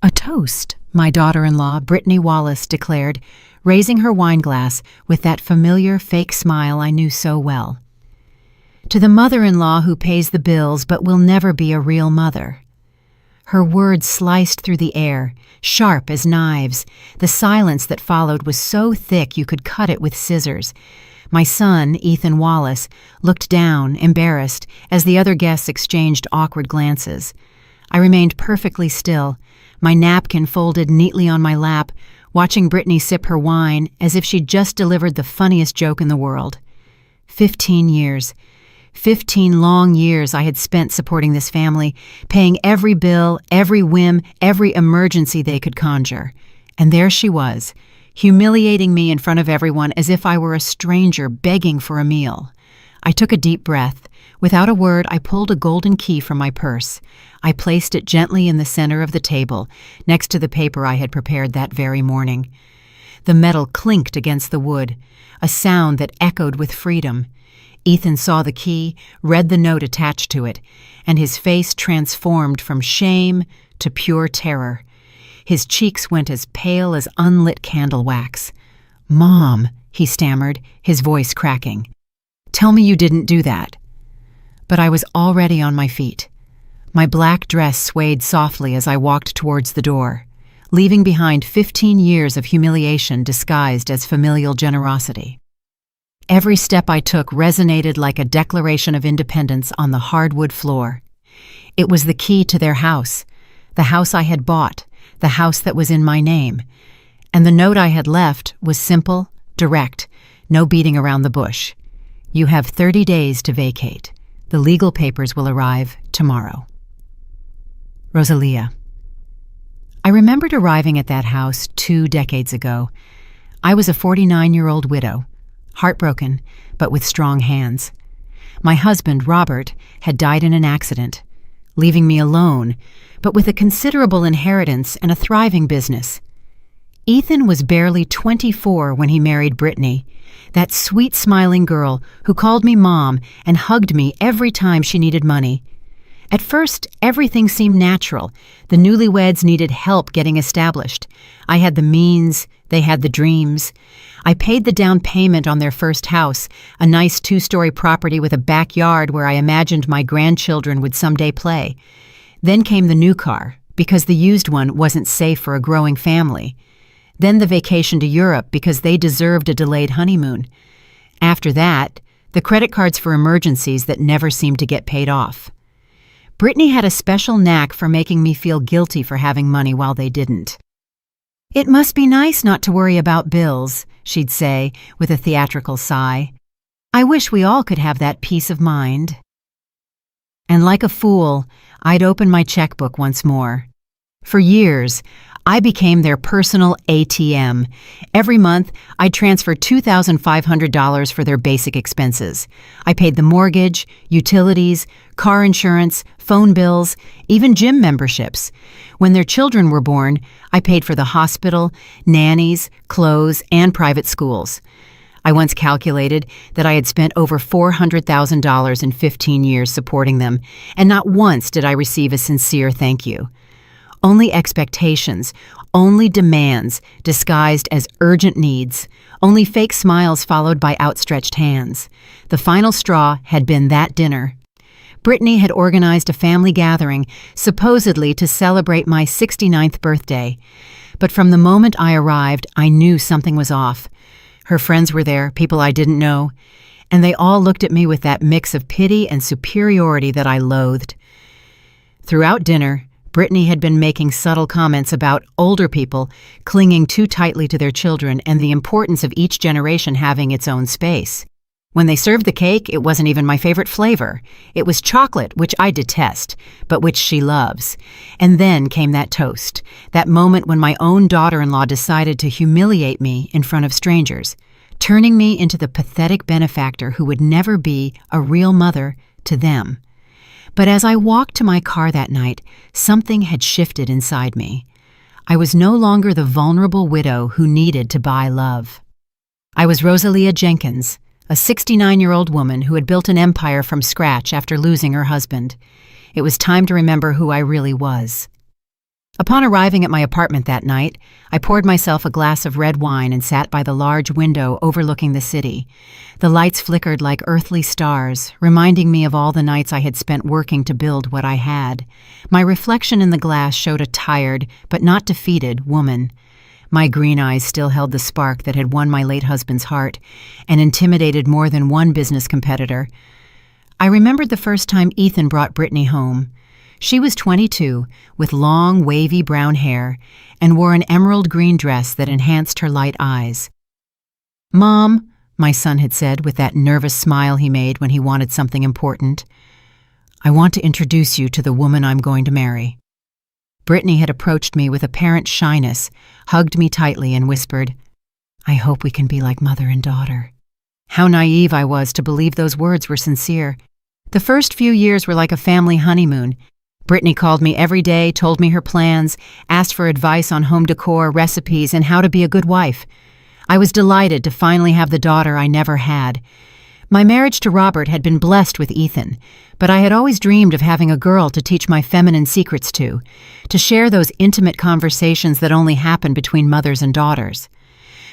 A toast, my daughter-in-law, Brittany Wallace, declared, raising her wine glass with that familiar fake smile I knew so well. To the mother-in-law who pays the bills but will never be a real mother. Her words sliced through the air, sharp as knives. The silence that followed was so thick you could cut it with scissors. My son, Ethan Wallace, looked down, embarrassed, as the other guests exchanged awkward glances. I remained perfectly still, my napkin folded neatly on my lap, watching Brittany sip her wine as if she'd just delivered the funniest joke in the world. 15 years. 15 long years I had spent supporting this family, paying every bill, every whim, every emergency they could conjure. And there she was, humiliating me in front of everyone as if I were a stranger begging for a meal. I took a deep breath. Without a word, I pulled a golden key from my purse. I placed it gently in the center of the table, next to the paper I had prepared that very morning. The metal clinked against the wood, a sound that echoed with freedom. Ethan saw the key, read the note attached to it, and his face transformed from shame to pure terror. His cheeks went as pale as unlit candle wax. "Mom," he stammered, his voice cracking. "Tell me you didn't do that." But I was already on my feet. My black dress swayed softly as I walked towards the door, leaving behind 15 years of humiliation disguised as familial generosity. Every step I took resonated like a declaration of independence on the hardwood floor. It was the key to their house, the house I had bought, the house that was in my name. And the note I had left was simple, direct, no beating around the bush. "You have 30 days to vacate. The legal papers will arrive tomorrow." Rosalia. I remembered arriving at that house 2 decades ago. I was a 49-year-old widow, heartbroken, but with strong hands. My husband, Robert, had died in an accident, leaving me alone, but with a considerable inheritance and a thriving business. Ethan was barely 24 when he married Brittany, that sweet smiling girl who called me Mom and hugged me every time she needed money. At first, everything seemed natural. The newlyweds needed help getting established. I had the means, they had the dreams. I paid the down payment on their first house, a nice 2-story property with a backyard where I imagined my grandchildren would someday play. Then came the new car, because the used one wasn't safe for a growing family. Then the vacation to Europe because they deserved a delayed honeymoon. After that, the credit cards for emergencies that never seemed to get paid off. Brittany had a special knack for making me feel guilty for having money while they didn't. "It must be nice not to worry about bills," she'd say with a theatrical sigh. "I wish we all could have that peace of mind." And like a fool, I'd open my checkbook once more. For years, I became their personal ATM. Every month, I'd transfer $2,500 for their basic expenses. I paid the mortgage, utilities, car insurance, phone bills, even gym memberships. When their children were born, I paid for the hospital, nannies, clothes, and private schools. I once calculated that I had spent over $400,000 in 15 years supporting them, and not once did I receive a sincere thank you. Only expectations, only demands disguised as urgent needs, only fake smiles followed by outstretched hands. The final straw had been that dinner. Brittany had organized a family gathering, supposedly to celebrate my 69th birthday. But from the moment I arrived, I knew something was off. Her friends were there, people I didn't know, and they all looked at me with that mix of pity and superiority that I loathed. Throughout dinner, Brittany had been making subtle comments about older people clinging too tightly to their children and the importance of each generation having its own space. When they served the cake, it wasn't even my favorite flavor. It was chocolate, which I detest, but which she loves. And then came that toast, that moment when my own daughter-in-law decided to humiliate me in front of strangers, turning me into the pathetic benefactor who would never be a real mother to them. But as I walked to my car that night, something had shifted inside me. I was no longer the vulnerable widow who needed to buy love. I was Rosalia Jenkins, a 69-year-old woman who had built an empire from scratch after losing her husband. It was time to remember who I really was. Upon arriving at my apartment that night, I poured myself a glass of red wine and sat by the large window overlooking the city. The lights flickered like earthly stars, reminding me of all the nights I had spent working to build what I had. My reflection in the glass showed a tired, but not defeated, woman. My green eyes still held the spark that had won my late husband's heart and intimidated more than one business competitor. I remembered the first time Ethan brought Brittany home. She was 22, with long, wavy brown hair, and wore an emerald green dress that enhanced her light eyes. "Mom," my son had said with that nervous smile he made when he wanted something important, "I want to introduce you to the woman I'm going to marry." Brittany had approached me with apparent shyness, hugged me tightly, and whispered, "I hope we can be like mother and daughter." How naive I was to believe those words were sincere. The first few years were like a family honeymoon. Brittany called me every day, told me her plans, asked for advice on home decor, recipes, and how to be a good wife. I was delighted to finally have the daughter I never had. My marriage to Robert had been blessed with Ethan, but I had always dreamed of having a girl to teach my feminine secrets to share those intimate conversations that only happen between mothers and daughters.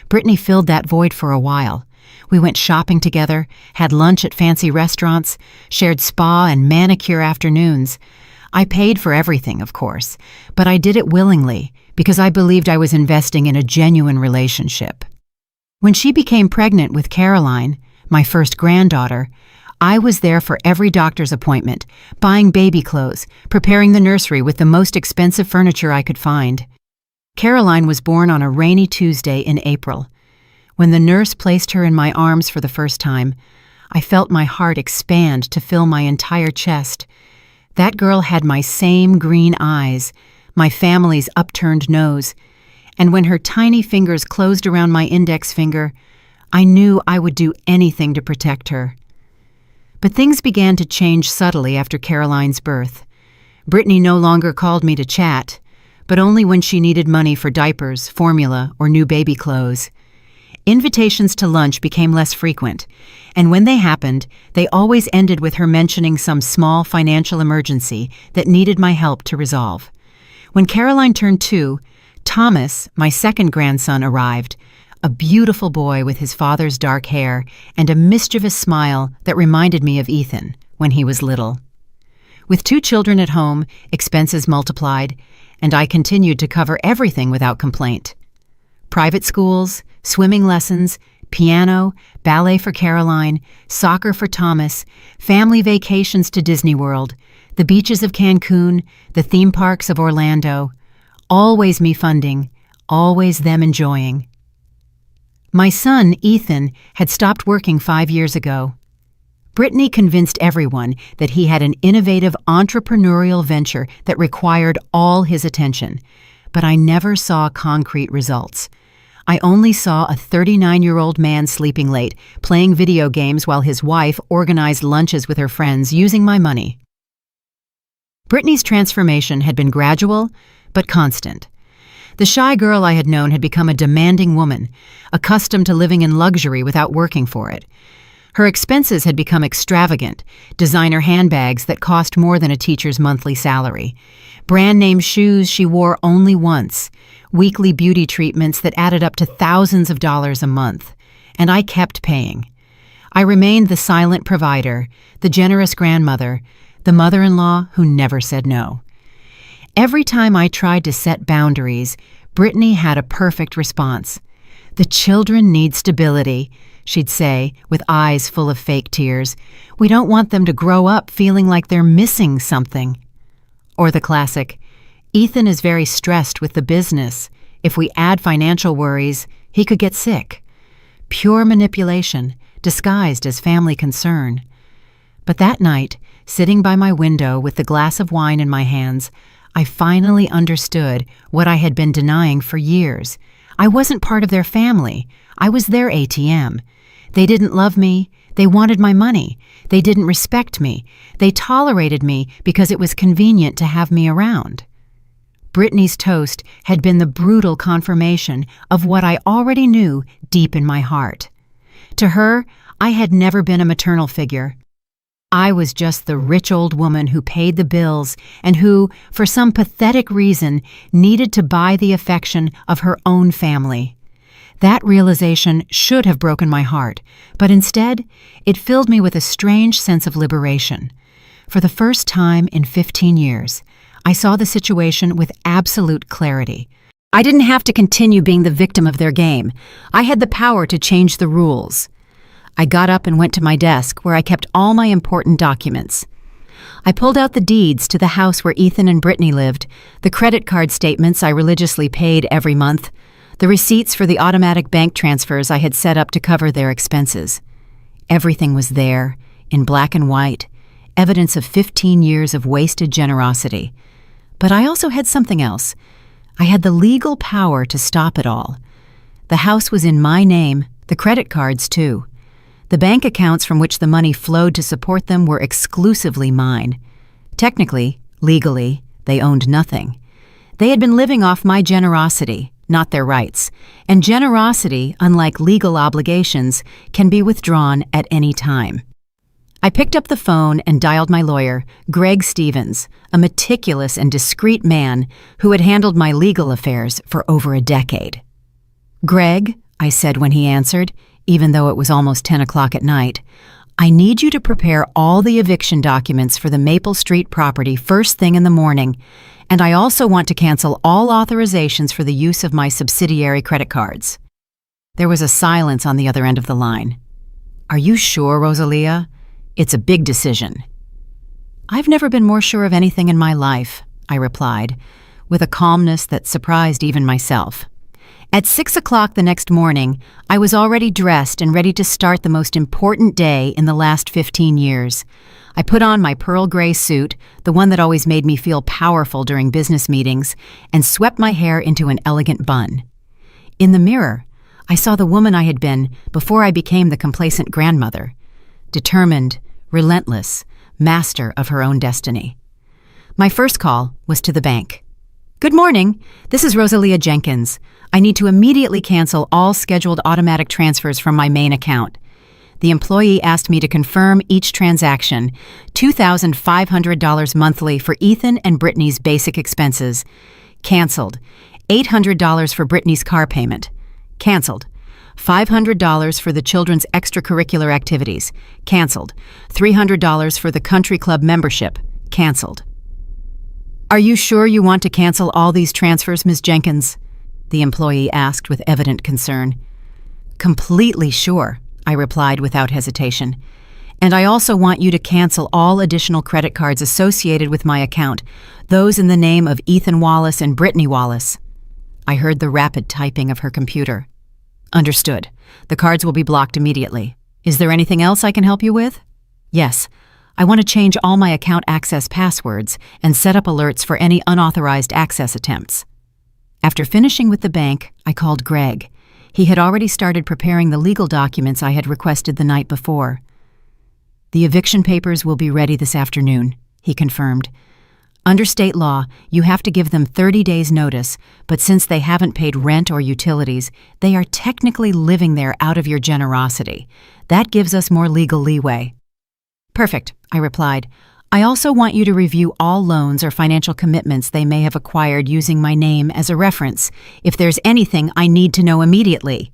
Brittany filled that void for a while. We went shopping together, had lunch at fancy restaurants, shared spa and manicure afternoons. I paid for everything, of course, but I did it willingly because I believed I was investing in a genuine relationship. When she became pregnant with Caroline, my first granddaughter, I was there for every doctor's appointment, buying baby clothes, preparing the nursery with the most expensive furniture I could find. Caroline was born on a rainy Tuesday in April. When the nurse placed her in my arms for the first time, I felt my heart expand to fill my entire chest. That girl had my same green eyes, my family's upturned nose, and when her tiny fingers closed around my index finger, I knew I would do anything to protect her. But things began to change subtly after Caroline's birth. Brittany no longer called me to chat, but only when she needed money for diapers, formula, or new baby clothes. Invitations to lunch became less frequent, and when they happened, they always ended with her mentioning some small financial emergency that needed my help to resolve. When Caroline turned 2, Thomas, my second grandson, arrived, a beautiful boy with his father's dark hair and a mischievous smile that reminded me of Ethan when he was little. With 2 children at home, expenses multiplied, and I continued to cover everything without complaint. Private schools, swimming lessons, piano, ballet for Caroline, soccer for Thomas, family vacations to Disney World, the beaches of Cancun, the theme parks of Orlando. Always me funding, always them enjoying. My son, Ethan, had stopped working 5 years ago. Brittany convinced everyone that he had an innovative entrepreneurial venture that required all his attention, but I never saw concrete results. I only saw a 39-year-old man sleeping late, playing video games while his wife organized lunches with her friends using my money. Brittany's transformation had been gradual, but constant. The shy girl I had known had become a demanding woman, accustomed to living in luxury without working for it. Her expenses had become extravagant, designer handbags that cost more than a teacher's monthly salary, brand-name shoes she wore only once, weekly beauty treatments that added up to thousands of dollars a month, and I kept paying. I remained the silent provider, the generous grandmother, the mother-in-law who never said no. Every time I tried to set boundaries, Brittany had a perfect response. "The children need stability," she'd say, with eyes full of fake tears. "We don't want them to grow up feeling like they're missing something." Or the classic, "Ethan is very stressed with the business. If we add financial worries, he could get sick." Pure manipulation, disguised as family concern. But that night, sitting by my window with the glass of wine in my hands, I finally understood what I had been denying for years. I wasn't part of their family. I was their ATM. They didn't love me. They wanted my money. They didn't respect me. They tolerated me because it was convenient to have me around. Brittany's toast had been the brutal confirmation of what I already knew deep in my heart. To her, I had never been a maternal figure. I was just the rich old woman who paid the bills and who, for some pathetic reason, needed to buy the affection of her own family. That realization should have broken my heart, but instead, it filled me with a strange sense of liberation. For the first time in 15 years, I saw the situation with absolute clarity. I didn't have to continue being the victim of their game. I had the power to change the rules. I got up and went to my desk, where I kept all my important documents. I pulled out the deeds to the house where Ethan and Brittany lived, the credit card statements I religiously paid every month, the receipts for the automatic bank transfers I had set up to cover their expenses. Everything was there, in black and white, evidence of 15 years of wasted generosity. But I also had something else. I had the legal power to stop it all. The house was in my name, the credit cards too. The bank accounts from which the money flowed to support them were exclusively mine. Technically, legally, they owned nothing. They had been living off my generosity, not their rights. And generosity, unlike legal obligations, can be withdrawn at any time. I picked up the phone and dialed my lawyer, Greg Stevens, a meticulous and discreet man who had handled my legal affairs for over a decade. "Greg," I said when he answered, even though it was almost 10 o'clock at night, "I need you to prepare all the eviction documents for the Maple Street property first thing in the morning, and I also want to cancel all authorizations for the use of my subsidiary credit cards." There was a silence on the other end of the line. "Are you sure, Rosalia? It's a big decision." "I've never been more sure of anything in my life," I replied, with a calmness that surprised even myself. At 6 o'clock the next morning, I was already dressed and ready to start the most important day in the last 15 years. I put on my pearl gray suit, the one that always made me feel powerful during business meetings, and swept my hair into an elegant bun. In the mirror, I saw the woman I had been before I became the complacent grandmother. Determined, relentless, master of her own destiny. My first call was to the bank. "Good morning. This is Rosalia Jenkins. I need to immediately cancel all scheduled automatic transfers from my main account." The employee asked me to confirm each transaction, $2,500 monthly for Ethan and Brittany's basic expenses. Canceled. $800 for Brittany's car payment. Canceled. $500 for the children's extracurricular activities. Canceled. $300 for the country club membership. Canceled. "Are you sure you want to cancel all these transfers, Ms. Jenkins?" the employee asked with evident concern. "Completely sure," I replied without hesitation. "And I also want you to cancel all additional credit cards associated with my account, those in the name of Ethan Wallace and Brittany Wallace." I heard the rapid typing of her computer. "Understood. The cards will be blocked immediately. Is there anything else I can help you with?" "Yes. I want to change all my account access passwords and set up alerts for any unauthorized access attempts." After finishing with the bank, I called Greg. He had already started preparing the legal documents I had requested the night before. "The eviction papers will be ready this afternoon," he confirmed. "Under state law, you have to give them 30 days' notice, but since they haven't paid rent or utilities, they are technically living there out of your generosity. That gives us more legal leeway." "Perfect," I replied. "I also want you to review all loans or financial commitments they may have acquired using my name as a reference, if there's anything I need to know immediately."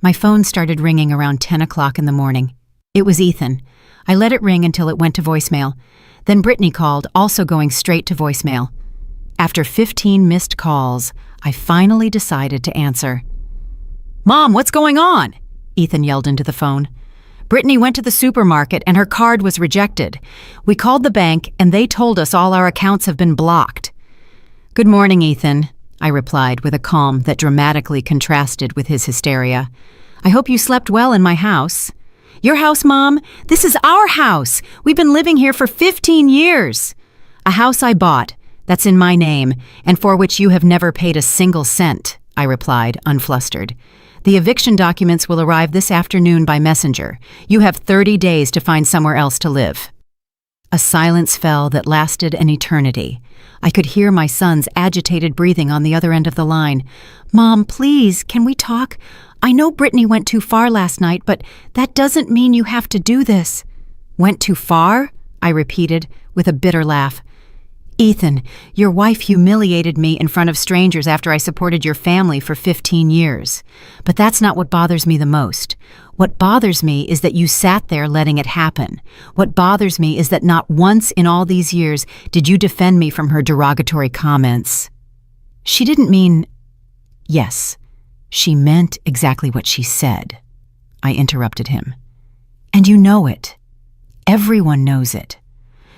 My phone started ringing around 10 o'clock in the morning. It was Ethan. I let it ring until it went to voicemail. Then Brittany called, also going straight to voicemail. After 15 missed calls, I finally decided to answer. "Mom, what's going on?" Ethan yelled into the phone. "Brittany went to the supermarket and her card was rejected. We called the bank and they told us all our accounts have been blocked." "Good morning, Ethan," I replied with a calm that dramatically contrasted with his hysteria. "I hope you slept well in my house." "Your house, Mom? This is our house. We've been living here for 15 years. "A house I bought, that's in my name, and for which you have never paid a single cent," I replied, unflustered. "The eviction documents will arrive this afternoon by messenger. You have 30 days to find somewhere else to live." A silence fell that lasted an eternity. I could hear my son's agitated breathing on the other end of the line. "Mom, please, can we talk? I know Brittany went too far last night, but that doesn't mean you have to do this." Went too far? I repeated, with a bitter laugh. Ethan, your wife humiliated me in front of strangers after I supported your family for 15 years. But that's not what bothers me the most. What bothers me is that you sat there letting it happen. What bothers me is that not once in all these years did you defend me from her derogatory comments. She didn't mean... Yes, she meant exactly what she said. I interrupted him. And you know it. Everyone knows it.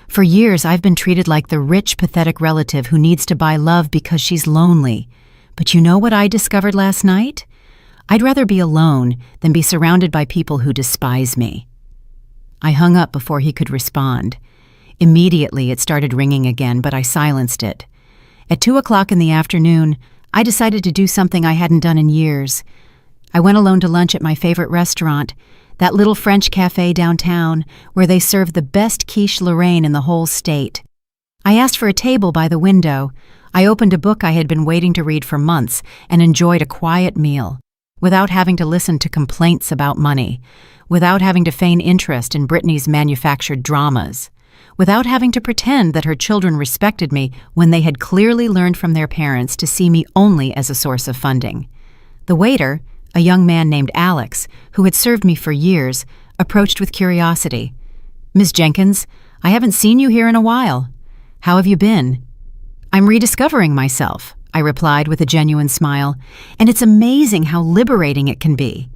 For years, I've been treated like the rich, pathetic relative who needs to buy love because she's lonely. But you know what I discovered last night? I'd rather be alone than be surrounded by people who despise me. I hung up before he could respond. Immediately, it started ringing again, but I silenced it. At 2 o'clock in the afternoon, I decided to do something I hadn't done in years. I went alone to lunch at my favorite restaurant, that little French cafe downtown where they serve the best quiche Lorraine in the whole state. I asked for a table by the window. I opened a book I had been waiting to read for months and enjoyed a quiet meal, without having to listen to complaints about money, without having to feign interest in Brittany's manufactured dramas, without having to pretend that her children respected me when they had clearly learned from their parents to see me only as a source of funding. The waiter, a young man named Alex, who had served me for years, approached with curiosity. "Miss Jenkins, I haven't seen you here in a while. How have you been?" "I'm rediscovering myself," I replied with a genuine smile, "and it's amazing how liberating it can be."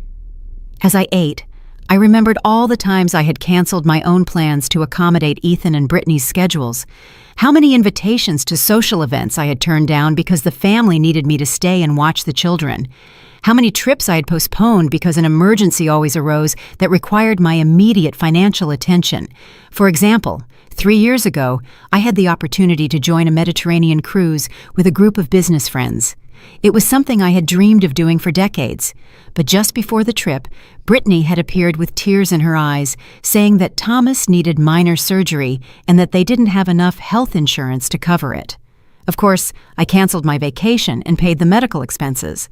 As I ate, I remembered all the times I had canceled my own plans to accommodate Ethan and Brittany's schedules, how many invitations to social events I had turned down because the family needed me to stay and watch the children, how many trips I had postponed because an emergency always arose that required my immediate financial attention. For example, 3 years ago, I had the opportunity to join a Mediterranean cruise with a group of business friends. It was something I had dreamed of doing for decades, but just before the trip, Brittany had appeared with tears in her eyes, saying that Thomas needed minor surgery and that they didn't have enough health insurance to cover it. Of course, I canceled my vacation and paid the medical expenses.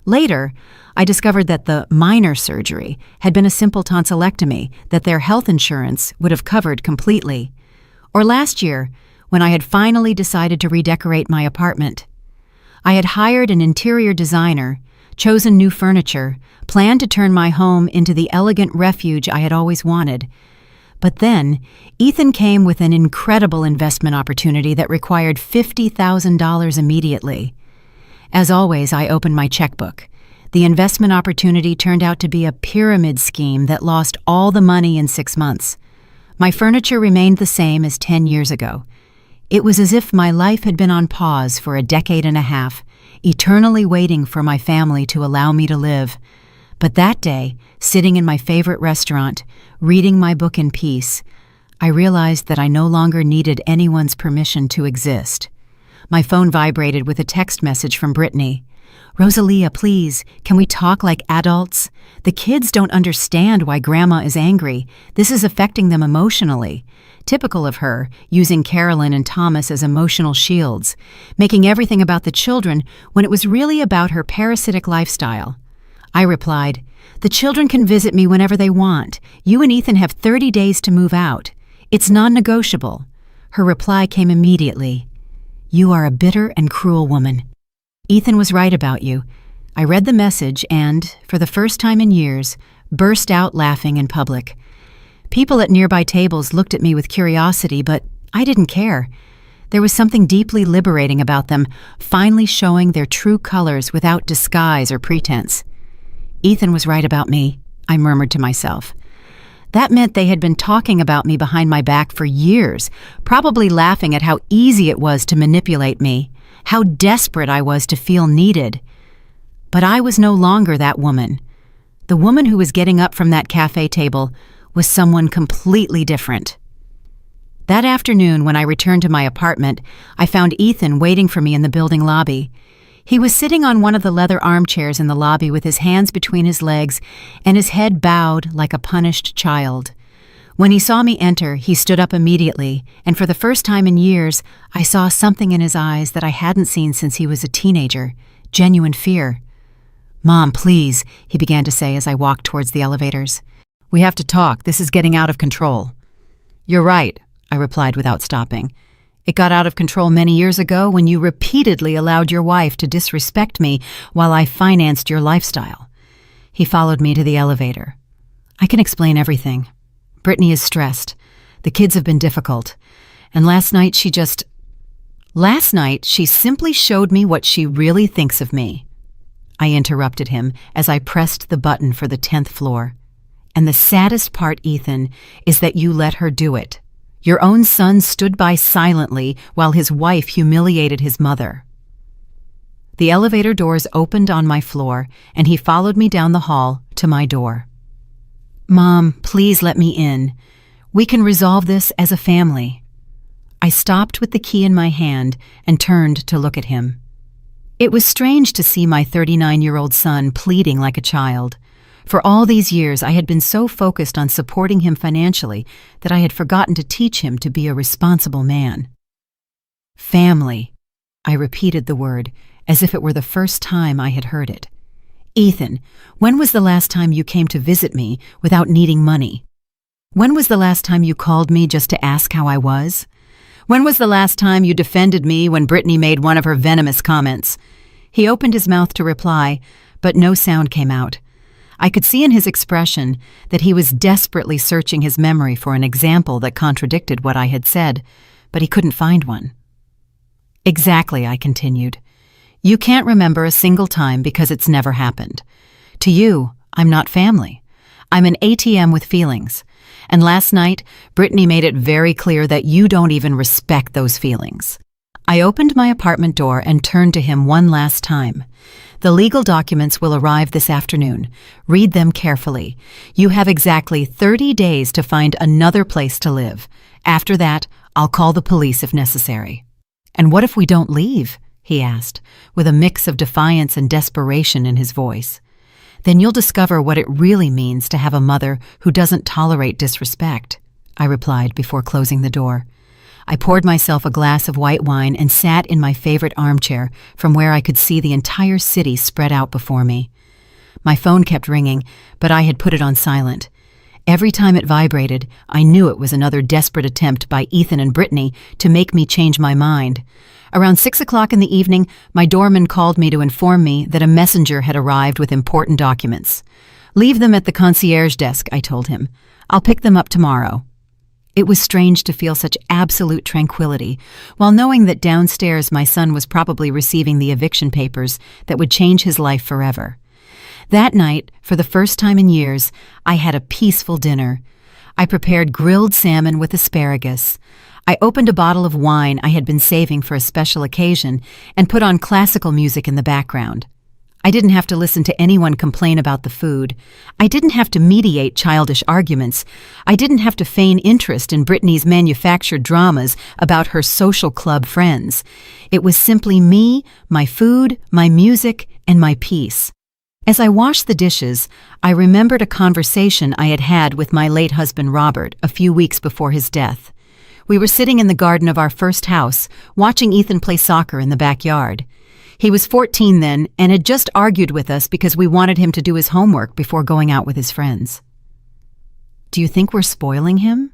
Later, I discovered that the minor surgery had been a simple tonsillectomy that their health insurance would have covered completely. Or last year, when I had finally decided to redecorate my apartment. I had hired an interior designer, chosen new furniture, planned to turn my home into the elegant refuge I had always wanted. But then, Ethan came with an incredible investment opportunity that required $50,000 immediately. As always, I opened my checkbook. The investment opportunity turned out to be a pyramid scheme that lost all the money in 6 months. My furniture remained the same as 10 years ago. It was as if my life had been on pause for a decade and a half, eternally waiting for my family to allow me to live. But that day, sitting in my favorite restaurant, reading my book in peace, I realized that I no longer needed anyone's permission to exist. My phone vibrated with a text message from Brittany. "Rosalia, please, can we talk like adults? The kids don't understand why Grandma is angry. This is affecting them emotionally." Typical of her, using Carolyn and Thomas as emotional shields, making everything about the children when it was really about her parasitic lifestyle. I replied, "The children can visit me whenever they want. You and Ethan have 30 days to move out. It's non-negotiable." Her reply came immediately. "You are a bitter and cruel woman. Ethan was right about you." I read the message and, for the first time in years, burst out laughing in public. People at nearby tables looked at me with curiosity, but I didn't care. There was something deeply liberating about them, finally showing their true colors without disguise or pretense. Ethan was right about me, I murmured to myself. That meant they had been talking about me behind my back for years, probably laughing at how easy it was to manipulate me, how desperate I was to feel needed. But I was no longer that woman. The woman who was getting up from that cafe table was someone completely different. That afternoon, when I returned to my apartment, I found Ethan waiting for me in the building lobby. He was sitting on one of the leather armchairs in the lobby with his hands between his legs and his head bowed like a punished child. When he saw me enter, he stood up immediately, and for the first time in years, I saw something in his eyes that I hadn't seen since he was a teenager, genuine fear. "Mom, please," he began to say as I walked towards the elevators. "We have to talk. This is getting out of control." You're right, I replied without stopping. It got out of control many years ago when you repeatedly allowed your wife to disrespect me while I financed your lifestyle. He followed me to the elevator. I can explain everything. Brittany is stressed. The kids have been difficult. And last night she simply showed me what she really thinks of me. I interrupted him as I pressed the button for the 10th floor. And the saddest part, Ethan, is that you let her do it. Your own son stood by silently while his wife humiliated his mother. The elevator doors opened on my floor, and he followed me down the hall to my door. Mom, please let me in. We can resolve this as a family. I stopped with the key in my hand and turned to look at him. It was strange to see my 39-year-old son pleading like a child. For all these years, I had been so focused on supporting him financially that I had forgotten to teach him to be a responsible man. Family. I repeated the word, as if it were the first time I had heard it. Ethan, when was the last time you came to visit me without needing money? When was the last time you called me just to ask how I was? When was the last time you defended me when Brittany made one of her venomous comments? He opened his mouth to reply, but no sound came out. I could see in his expression that he was desperately searching his memory for an example that contradicted what I had said, but he couldn't find one. Exactly, I continued. You can't remember a single time because it's never happened. To you, I'm not family. I'm an ATM with feelings. And last night, Brittany made it very clear that you don't even respect those feelings. I opened my apartment door and turned to him one last time. The legal documents will arrive this afternoon. Read them carefully. You have exactly 30 days to find another place to live. After that, I'll call the police if necessary. And what if we don't leave? He asked, with a mix of defiance and desperation in his voice. Then you'll discover what it really means to have a mother who doesn't tolerate disrespect, I replied before closing the door. I poured myself a glass of white wine and sat in my favorite armchair from where I could see the entire city spread out before me. My phone kept ringing, but I had put it on silent. Every time it vibrated, I knew it was another desperate attempt by Ethan and Brittany to make me change my mind. Around 6 o'clock in the evening, my doorman called me to inform me that a messenger had arrived with important documents. Leave them at the concierge desk, I told him. I'll pick them up tomorrow. It was strange to feel such absolute tranquility, while knowing that downstairs my son was probably receiving the eviction papers that would change his life forever. That night, for the first time in years, I had a peaceful dinner. I prepared grilled salmon with asparagus. I opened a bottle of wine I had been saving for a special occasion and put on classical music in the background. I didn't have to listen to anyone complain about the food. I didn't have to mediate childish arguments. I didn't have to feign interest in Brittany's manufactured dramas about her social club friends. It was simply me, my food, my music, and my peace. As I washed the dishes, I remembered a conversation I had had with my late husband Robert a few weeks before his death. We were sitting in the garden of our first house, watching Ethan play soccer in the backyard. He was 14 then and had just argued with us because we wanted him to do his homework before going out with his friends. "Do you think we're spoiling him?"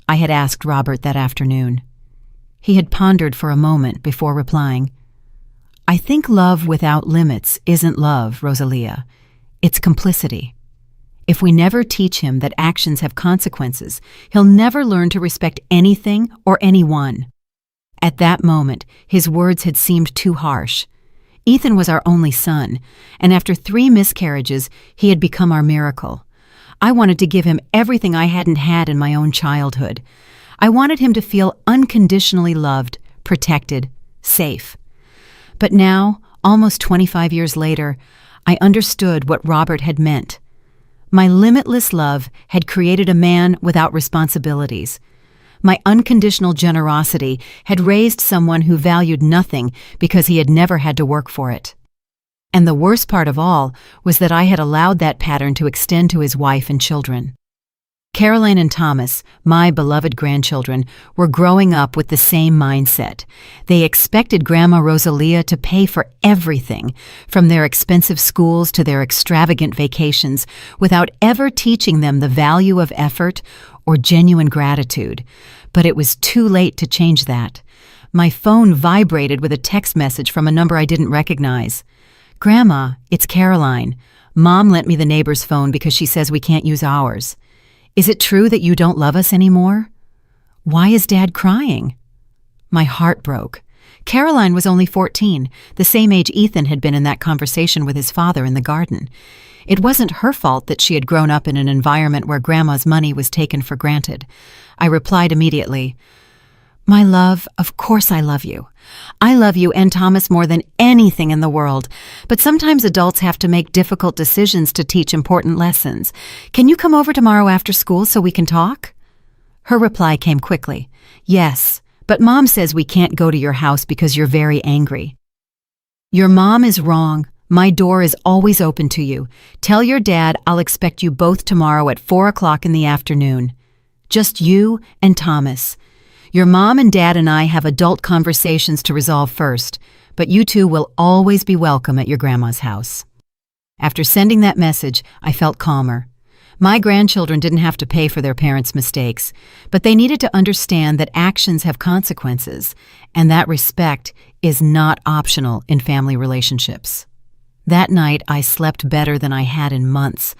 I had asked Robert that afternoon. He had pondered for a moment before replying, "I think love without limits isn't love, Rosalia. It's complicity. If we never teach him that actions have consequences, he'll never learn to respect anything or anyone." At that moment, his words had seemed too harsh. Ethan was our only son, and after 3 miscarriages, he had become our miracle. I wanted to give him everything I hadn't had in my own childhood. I wanted him to feel unconditionally loved, protected, safe. But now, almost 25 years later, I understood what Robert had meant. My limitless love had created a man without responsibilities. My unconditional generosity had raised someone who valued nothing because he had never had to work for it. And the worst part of all was that I had allowed that pattern to extend to his wife and children. Caroline and Thomas, my beloved grandchildren, were growing up with the same mindset. They expected Grandma Rosalia to pay for everything, from their expensive schools to their extravagant vacations, without ever teaching them the value of effort or genuine gratitude, but it was too late to change that. My phone vibrated with a text message from a number I didn't recognize. "Grandma, it's Caroline. Mom lent me the neighbor's phone because she says we can't use ours. Is it true that you don't love us anymore? Why is Dad crying?" My heart broke. Caroline was only 14, the same age Ethan had been in that conversation with his father in the garden. It wasn't her fault that she had grown up in an environment where Grandma's money was taken for granted. I replied immediately, "My love, of course I love you. I love you and Thomas more than anything in the world, but sometimes adults have to make difficult decisions to teach important lessons. Can you come over tomorrow after school so we can talk?" Her reply came quickly, "Yes, but Mom says we can't go to your house because you're very angry." "Your mom is wrong. My door is always open to you. Tell your dad I'll expect you both tomorrow at 4 o'clock in the afternoon. Just you and Thomas. Your mom and dad and I have adult conversations to resolve first, but you two will always be welcome at your grandma's house." After sending that message, I felt calmer. My grandchildren didn't have to pay for their parents' mistakes, but they needed to understand that actions have consequences, and that respect is not optional in family relationships. That night, I slept better than I had in months.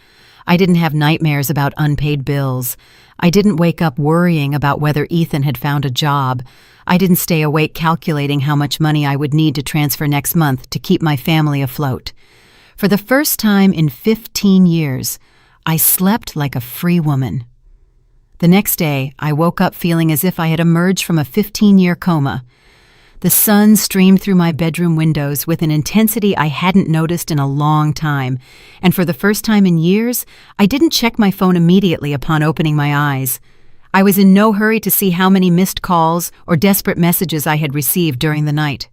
I didn't have nightmares about unpaid bills. I didn't wake up worrying about whether Ethan had found a job. I didn't stay awake calculating how much money I would need to transfer next month to keep my family afloat. For the first time in 15 years, I slept like a free woman. The next day, I woke up feeling as if I had emerged from a 15-year coma. The sun streamed through my bedroom windows with an intensity I hadn't noticed in a long time, and for the first time in years, I didn't check my phone immediately upon opening my eyes. I was in no hurry to see how many missed calls or desperate messages I had received during the night.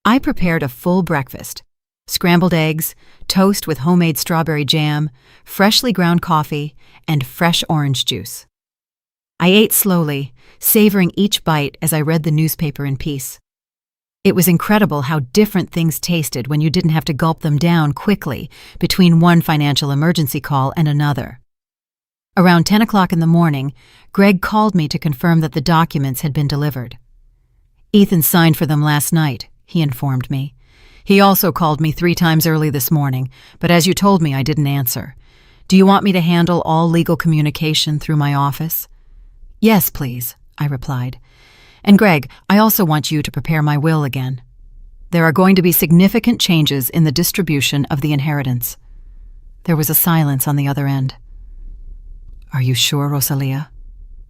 I prepared a full breakfast: scrambled eggs, toast with homemade strawberry jam, freshly ground coffee, and fresh orange juice. I ate slowly, savoring each bite as I read the newspaper in peace. It was incredible how different things tasted when you didn't have to gulp them down quickly between one financial emergency call and another. Around 10 o'clock in the morning, Greg called me to confirm that the documents had been delivered. "Ethan signed for them last night," he informed me. "He also called me 3 times early this morning, but as you told me, I didn't answer. Do you want me to handle all legal communication through my office?" "Yes, please," I replied. "And Greg, I also want you to prepare my will again. There are going to be significant changes in the distribution of the inheritance." There was a silence on the other end. "Are you sure, Rosalia?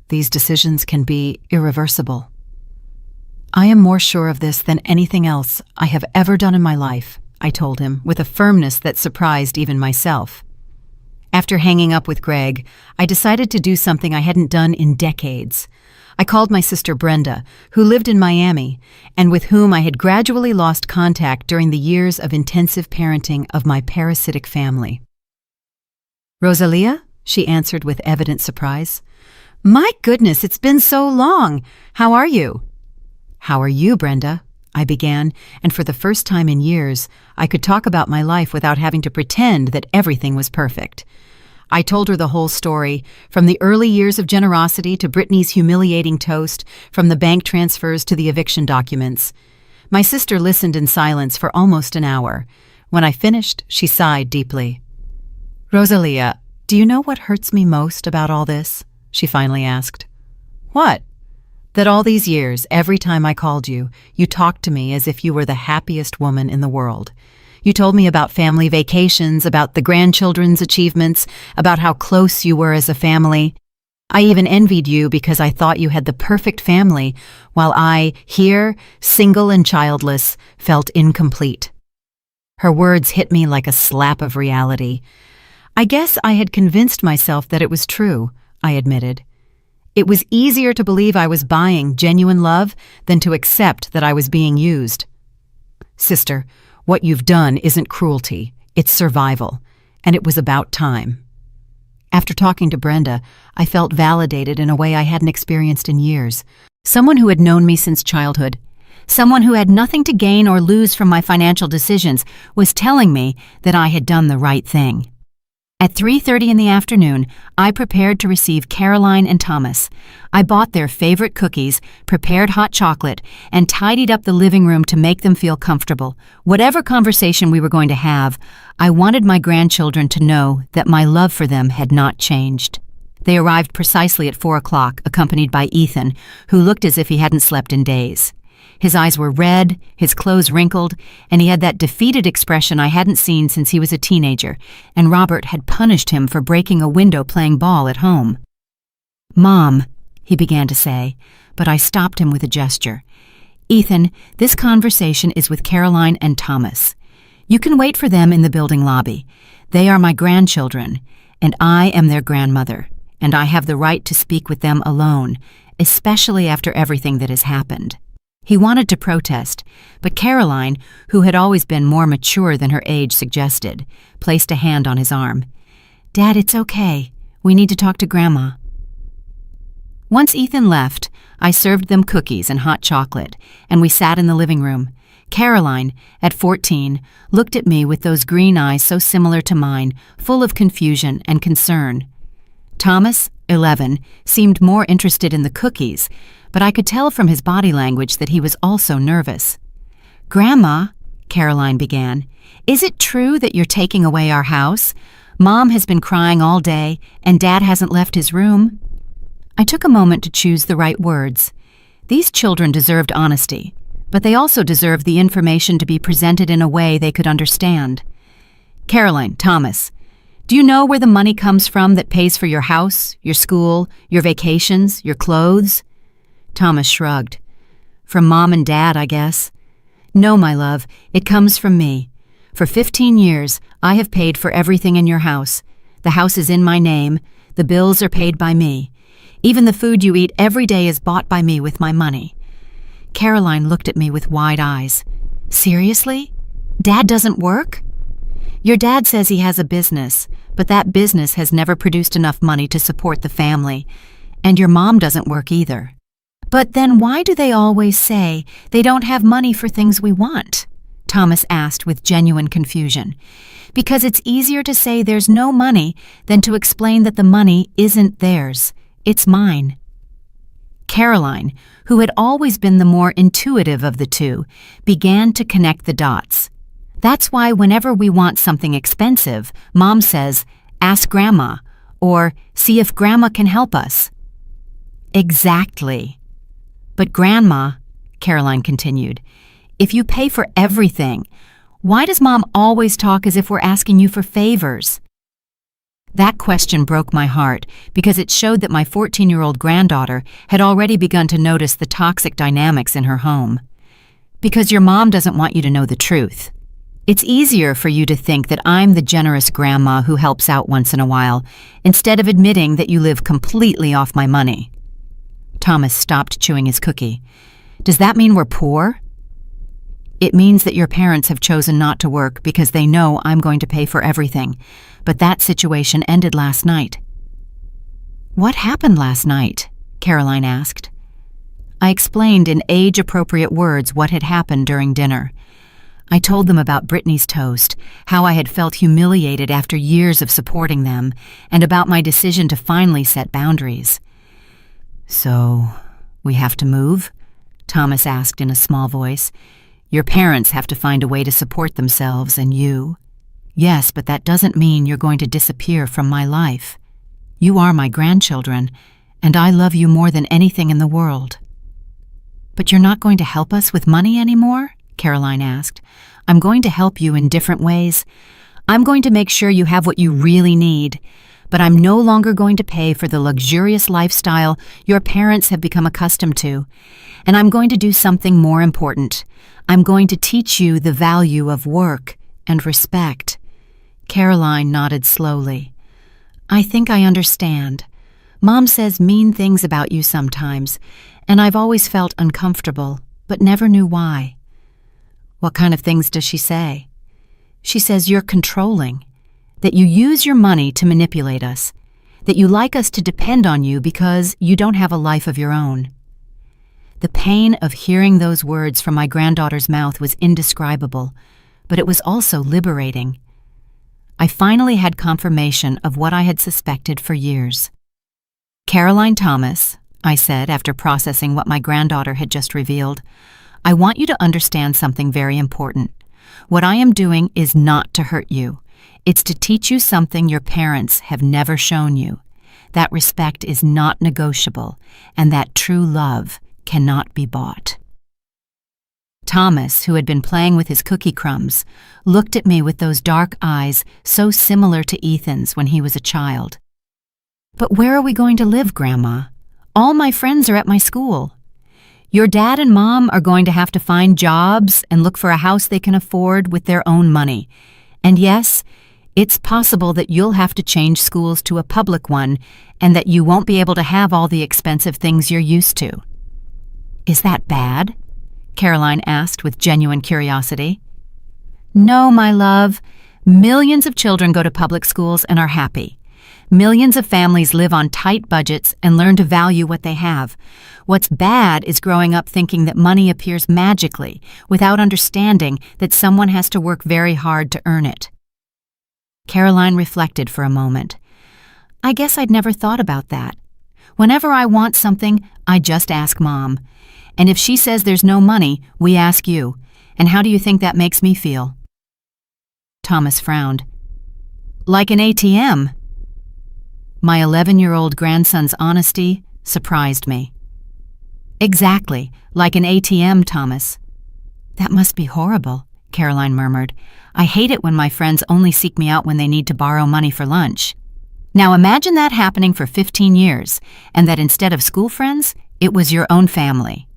These decisions can be irreversible." "I am more sure of this than anything else I have ever done in my life," I told him with a firmness that surprised even myself. After hanging up with Greg, I decided to do something I hadn't done in decades. I called my sister Brenda, who lived in Miami, and with whom I had gradually lost contact during the years of intensive parenting of my parasitic family. "Rosalia?" she answered with evident surprise. "My goodness, it's been so long. How are you?" "How are you, Brenda?" I began, and for the first time in years, I could talk about my life without having to pretend that everything was perfect. I told her the whole story, from the early years of generosity to Brittany's humiliating toast, from the bank transfers to the eviction documents. My sister listened in silence for almost an hour. When I finished, she sighed deeply. "Rosalia, do you know what hurts me most about all this?" she finally asked. "What?" "That all these years, every time I called you, you talked to me as if you were the happiest woman in the world. You told me about family vacations, about the grandchildren's achievements, about how close you were as a family. I even envied you because I thought you had the perfect family, while I, here, single and childless, felt incomplete." Her words hit me like a slap of reality. "I guess I had convinced myself that it was true," I admitted. It was easier to believe I was buying genuine love than to accept that I was being used. "Sister, what you've done isn't cruelty, it's survival, and it was about time." After talking to Brenda, I felt validated in a way I hadn't experienced in years. Someone who had known me since childhood, someone who had nothing to gain or lose from my financial decisions, was telling me that I had done the right thing. At 3:30 in the afternoon, I prepared to receive Caroline and Thomas. I bought their favorite cookies, prepared hot chocolate, and tidied up the living room to make them feel comfortable. Whatever conversation we were going to have, I wanted my grandchildren to know that my love for them had not changed. They arrived precisely at 4 o'clock, accompanied by Ethan, who looked as if he hadn't slept in days. His eyes were red, his clothes wrinkled, and he had that defeated expression I hadn't seen since he was a teenager, and Robert had punished him for breaking a window playing ball at home. "Mom," he began to say, but I stopped him with a gesture. "Ethan, this conversation is with Caroline and Thomas. You can wait for them in the building lobby. They are my grandchildren, and I am their grandmother, and I have the right to speak with them alone, especially after everything that has happened." He wanted to protest, but Caroline, who had always been more mature than her age suggested, placed a hand on his arm. "Dad, it's okay. We need to talk to Grandma." Once Ethan left, I served them cookies and hot chocolate, and we sat in the living room. Caroline, at 14, looked at me with those green eyes so similar to mine, full of confusion and concern. Thomas, 11, seemed more interested in the cookies, but I could tell from his body language that he was also nervous. "Grandma," Caroline began, "is it true that you're taking away our house? Mom has been crying all day, and Dad hasn't left his room." I took a moment to choose the right words. These children deserved honesty, but they also deserved the information to be presented in a way they could understand. "Caroline, Thomas, do you know where the money comes from that pays for your house, your school, your vacations, your clothes?" Thomas shrugged. "From Mom and Dad, I guess." "No, my love, it comes from me. For 15 years, I have paid for everything in your house. The house is in my name. The bills are paid by me. Even the food you eat every day is bought by me with my money." Caroline looked at me with wide eyes. "Seriously? Dad doesn't work?" "Your dad says he has a business, but that business has never produced enough money to support the family. And your mom doesn't work either." "But then why do they always say they don't have money for things we want?" Thomas asked with genuine confusion. "Because it's easier to say there's no money than to explain that the money isn't theirs. It's mine." Caroline, who had always been the more intuitive of the two, began to connect the dots. "That's why whenever we want something expensive, Mom says, 'Ask Grandma,' or 'See if Grandma can help us.'" "Exactly. But Grandma," Caroline continued, "if you pay for everything, why does Mom always talk as if we're asking you for favors?" That question broke my heart because it showed that my 14-year-old granddaughter had already begun to notice the toxic dynamics in her home. "Because your mom doesn't want you to know the truth. It's easier for you to think that I'm the generous grandma who helps out once in a while, instead of admitting that you live completely off my money." Thomas stopped chewing his cookie. "Does that mean we're poor?" "It means that your parents have chosen not to work because they know I'm going to pay for everything, but that situation ended last night." "What happened last night?" Caroline asked. I explained in age-appropriate words what had happened during dinner. I told them about Brittany's toast, how I had felt humiliated after years of supporting them, and about my decision to finally set boundaries. "So, we have to move?" Thomas asked in a small voice. "Your parents have to find a way to support themselves, and you." "Yes, but that doesn't mean you're going to disappear from my life. You are my grandchildren, and I love you more than anything in the world." "But you're not going to help us with money anymore?" Caroline asked. "I'm going to help you in different ways. I'm going to make sure you have what you really need, but I'm no longer going to pay for the luxurious lifestyle your parents have become accustomed to. And I'm going to do something more important. I'm going to teach you the value of work and respect." Caroline nodded slowly. "I think I understand. Mom says mean things about you sometimes, and I've always felt uncomfortable, but never knew why." "What kind of things does she say?" "She says you're controlling, that you use your money to manipulate us, that you like us to depend on you because you don't have a life of your own." The pain of hearing those words from my granddaughter's mouth was indescribable, but it was also liberating. I finally had confirmation of what I had suspected for years. "Caroline Thomas," I said after processing what my granddaughter had just revealed, "I want you to understand something very important. What I am doing is not to hurt you. It's to teach you something your parents have never shown you. That respect is not negotiable, and that true love cannot be bought." Thomas, who had been playing with his cookie crumbs, looked at me with those dark eyes so similar to Ethan's when he was a child. "But where are we going to live, Grandma? All my friends are at my school. Your dad and Mom are going to have to find jobs and look for a house they can afford with their own money. And yes, it's possible that you'll have to change schools to a public one and that you won't be able to have all the expensive things you're used to." "Is that bad?" Caroline asked with genuine curiosity. "No, my love. Millions of children go to public schools and are happy. Millions of families live on tight budgets and learn to value what they have. What's bad is growing up thinking that money appears magically without understanding that someone has to work very hard to earn it." Caroline reflected for a moment. "I guess I'd never thought about that. Whenever I want something, I just ask Mom. And if she says there's no money, we ask you. And how do you think that makes me feel?" Thomas frowned. "Like an ATM." My 11-year-old grandson's honesty surprised me. "Exactly, like an ATM, Thomas." "That must be horrible," Caroline murmured. "I hate it when my friends only seek me out when they need to borrow money for lunch." Now imagine that happening for 15 years, and that instead of school friends, it was your own family.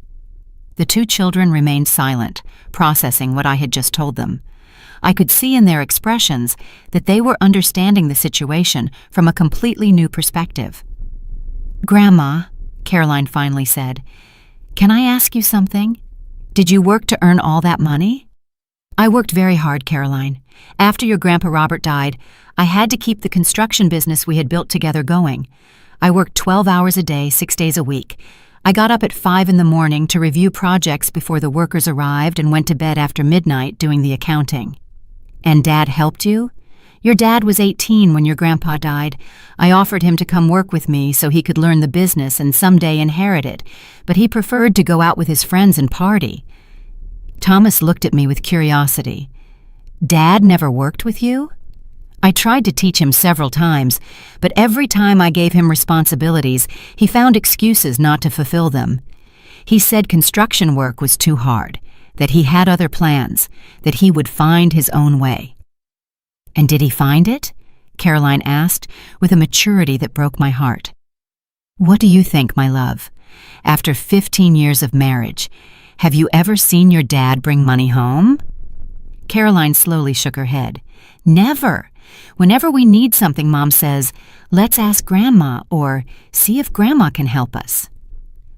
The two children remained silent, processing what I had just told them. I could see in their expressions that they were understanding the situation from a completely new perspective. "Grandma," Caroline finally said, "can I ask you something? Did you work to earn all that money?" "I worked very hard, Caroline. After your Grandpa Robert died, I had to keep the construction business we had built together going. I worked 12 hours a day, 6 days a week. I got up at 5 in the morning to review projects before the workers arrived and went to bed after midnight doing the accounting." "And Dad helped you?" "Your dad was 18 when your grandpa died. I offered him to come work with me so he could learn the business and someday inherit it, but he preferred to go out with his friends and party." Thomas looked at me with curiosity. "Dad never worked with you?" I tried to teach him several times, but every time I gave him responsibilities, he found excuses not to fulfill them. He said construction work was too hard, that he had other plans, that he would find his own way. "And did he find it?" Caroline asked, with a maturity that broke my heart. "What do you think, my love? After 15 years of marriage, have you ever seen your dad bring money home?" Caroline slowly shook her head. "Never. Whenever we need something, Mom says, 'Let's ask Grandma,' or 'See if Grandma can help us.'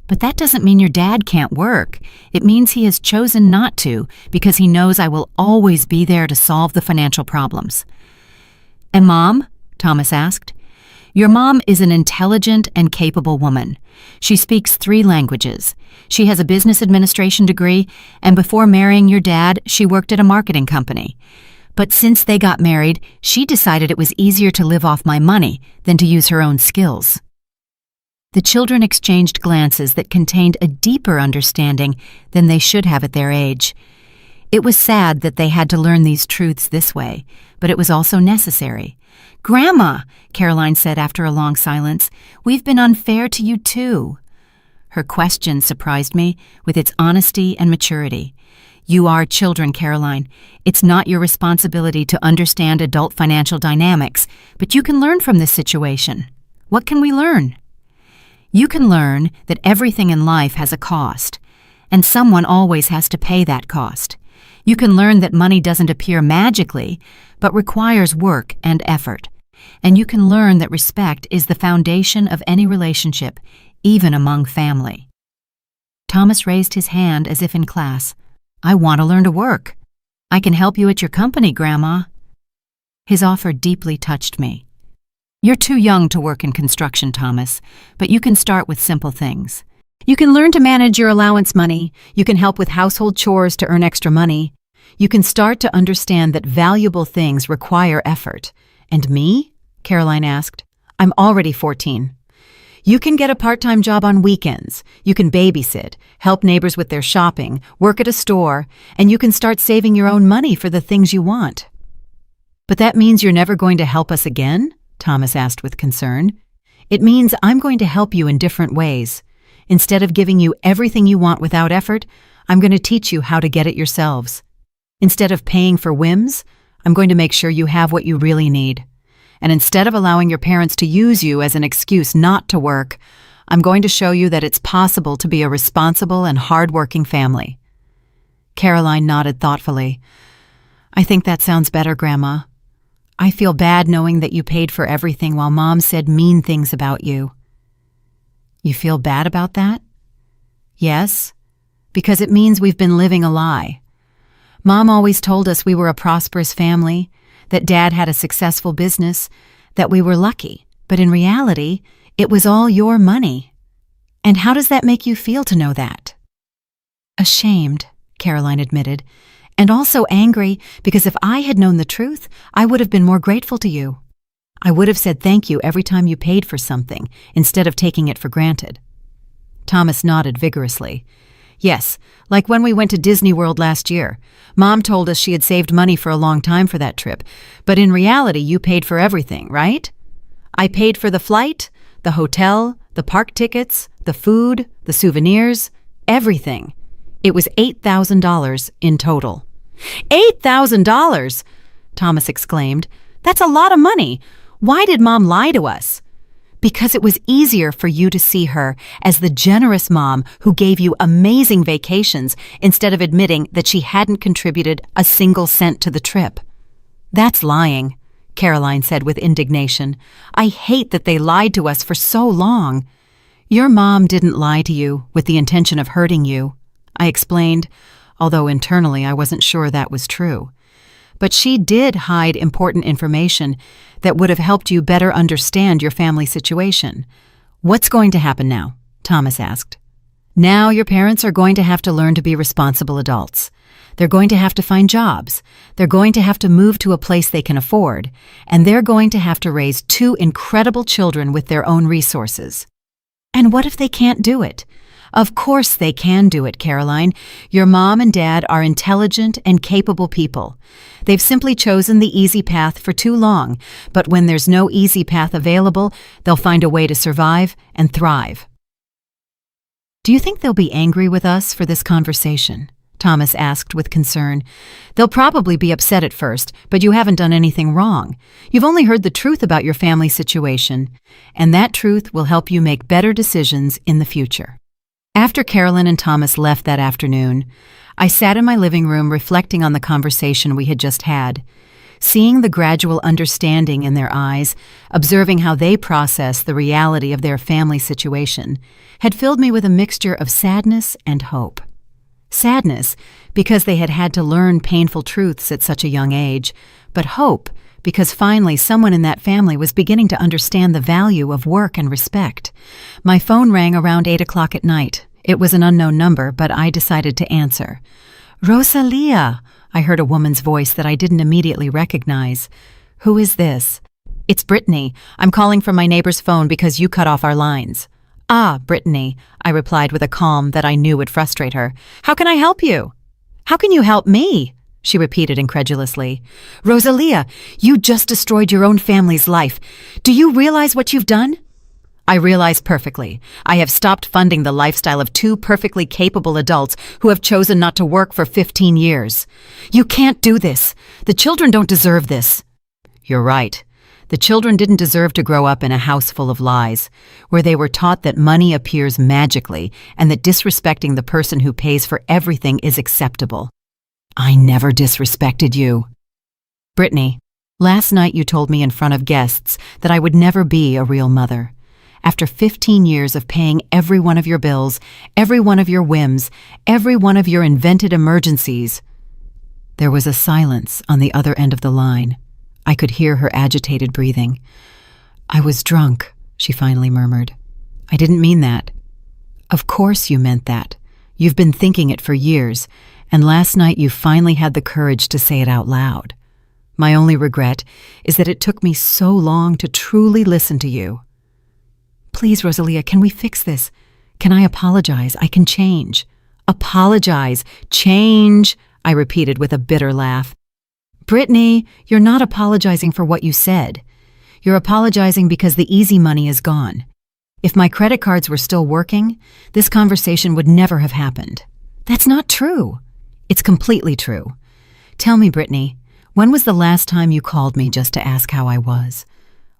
But that doesn't mean your dad can't work. It means he has chosen not to because he knows I will always be there to solve the financial problems." "And Mom?" Thomas asked. "Your mom is an intelligent and capable woman. She speaks 3 languages. She has a business administration degree, and before marrying your dad, she worked at a marketing company. But since they got married, she decided it was easier to live off my money than to use her own skills." The children exchanged glances that contained a deeper understanding than they should have at their age. It was sad that they had to learn these truths this way, but it was also necessary. "Grandma," Caroline said after a long silence, "we've been unfair to you too." Her question surprised me with its honesty and maturity. "You are children, Caroline. It's not your responsibility to understand adult financial dynamics, but you can learn from this situation. What can we learn?" "You can learn that everything in life has a cost, and someone always has to pay that cost. You can learn that money doesn't appear magically, but requires work and effort. And you can learn that respect is the foundation of any relationship, even among family." Thomas raised his hand as if in class. "I want to learn to work. I can help you at your company, Grandma." His offer deeply touched me. "You're too young to work in construction, Thomas, but you can start with simple things. You can learn to manage your allowance money. You can help with household chores to earn extra money. You can start to understand that valuable things require effort. And me? Caroline asked. I'm already 14. You can get a part-time job on weekends. You can babysit, help neighbors with their shopping, work at a store, and you can start saving your own money for the things you want. But that means you're never going to help us again? Thomas asked with concern. It means I'm going to help you in different ways. Instead of giving you everything you want without effort, I'm going to teach you how to get it yourselves. Instead of paying for whims, I'm going to make sure you have what you really need. And instead of allowing your parents to use you as an excuse not to work, I'm going to show you that it's possible to be a responsible and hard-working family. Caroline nodded thoughtfully. I think that sounds better, Grandma. I feel bad knowing that you paid for everything while Mom said mean things about you. You feel bad about that? Yes, because it means we've been living a lie. Mom always told us we were a prosperous family, that Dad had a successful business, that we were lucky, but in reality, it was all your money. And how does that make you feel to know that? Ashamed, Caroline admitted, and also angry because if I had known the truth, I would have been more grateful to you. I would have said thank you every time you paid for something, instead of taking it for granted. Thomas nodded vigorously. Yes, like when we went to Disney World last year. Mom told us she had saved money for a long time for that trip, but in reality you paid for everything, right? I paid for the flight, the hotel, the park tickets, the food, the souvenirs, everything. It was $8,000 in total. $8,000! Thomas exclaimed. That's a lot of money. Why did Mom lie to us? Because it was easier for you to see her as the generous mom who gave you amazing vacations instead of admitting that she hadn't contributed a single cent to the trip. That's lying, Caroline said with indignation. I hate that they lied to us for so long. Your mom didn't lie to you with the intention of hurting you, I explained, although internally I wasn't sure that was true. But she did hide important information that would have helped you better understand your family situation. What's going to happen now? Thomas asked. Now your parents are going to have to learn to be responsible adults. They're going to have to find jobs. They're going to have to move to a place they can afford. And they're going to have to raise 2 incredible children with their own resources. And what if they can't do it? Of course they can do it, Caroline. Your mom and dad are intelligent and capable people. They've simply chosen the easy path for too long, but when there's no easy path available, they'll find a way to survive and thrive. Do you think they'll be angry with us for this conversation? Thomas asked with concern. They'll probably be upset at first, but you haven't done anything wrong. You've only heard the truth about your family situation, and that truth will help you make better decisions in the future. After Carolyn and Thomas left that afternoon, I sat in my living room reflecting on the conversation we had just had. Seeing the gradual understanding in their eyes, observing how they process the reality of their family situation, had filled me with a mixture of sadness and hope. Sadness, because they had had to learn painful truths at such a young age, but hope, because finally someone in that family was beginning to understand the value of work and respect. My phone rang around 8 o'clock at night. It was an unknown number, but I decided to answer. Rosalia, I heard a woman's voice that I didn't immediately recognize. Who is this? It's Brittany. I'm calling from my neighbor's phone because you cut off our lines. Ah, Brittany, I replied with a calm that I knew would frustrate her. How can I help you? How can you help me? She repeated incredulously. Rosalia, you just destroyed your own family's life. Do you realize what you've done? I realize perfectly. I have stopped funding the lifestyle of 2 perfectly capable adults who have chosen not to work for 15 years. You can't do this. The children don't deserve this. You're right. The children didn't deserve to grow up in a house full of lies, where they were taught that money appears magically and that disrespecting the person who pays for everything is acceptable. I never disrespected you. Brittany, last night you told me in front of guests that I would never be a real mother. After 15 years of paying every one of your bills, every one of your whims, every one of your invented emergencies. There was a silence on the other end of the line. I could hear her agitated breathing. I was drunk, she finally murmured. I didn't mean that. Of course you meant that. You've been thinking it for years, And last night you finally had the courage to say it out loud. My only regret is that it took me so long to truly listen to you. Please, Rosalia, can we fix this? Can I apologize? I can change. Apologize. Change, I repeated with a bitter laugh. Brittany, you're not apologizing for what you said. You're apologizing because the easy money is gone. If my credit cards were still working, this conversation would never have happened. That's not true. It's completely true. Tell me, Brittany, when was the last time you called me just to ask how I was?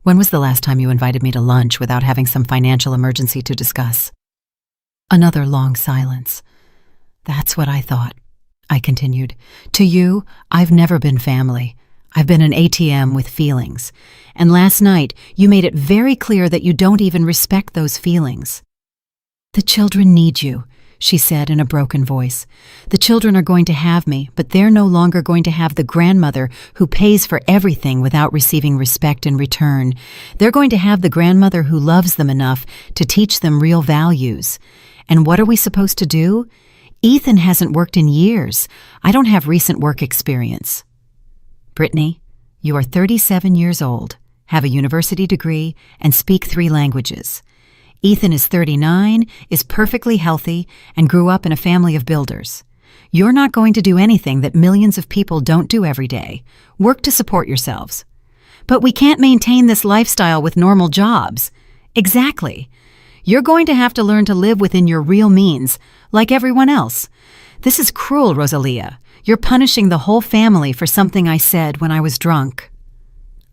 When was the last time you invited me to lunch without having some financial emergency to discuss? Another long silence. That's what I thought, I continued. To you, I've never been family. I've been an ATM with feelings. And last night, you made it very clear that you don't even respect those feelings. The children need you, she said in a broken voice. The children are going to have me, but they're no longer going to have the grandmother who pays for everything without receiving respect in return. They're going to have the grandmother who loves them enough to teach them real values. And what are we supposed to do? Ethan hasn't worked in years. I don't have recent work experience. Brittany, you are 37 years old, have a university degree, and speak 3 languages. Ethan is 39, is perfectly healthy, and grew up in a family of builders. You're not going to do anything that millions of people don't do every day. Work to support yourselves. But we can't maintain this lifestyle with normal jobs. Exactly. You're going to have to learn to live within your real means, like everyone else. This is cruel, Rosalia. You're punishing the whole family for something I said when I was drunk.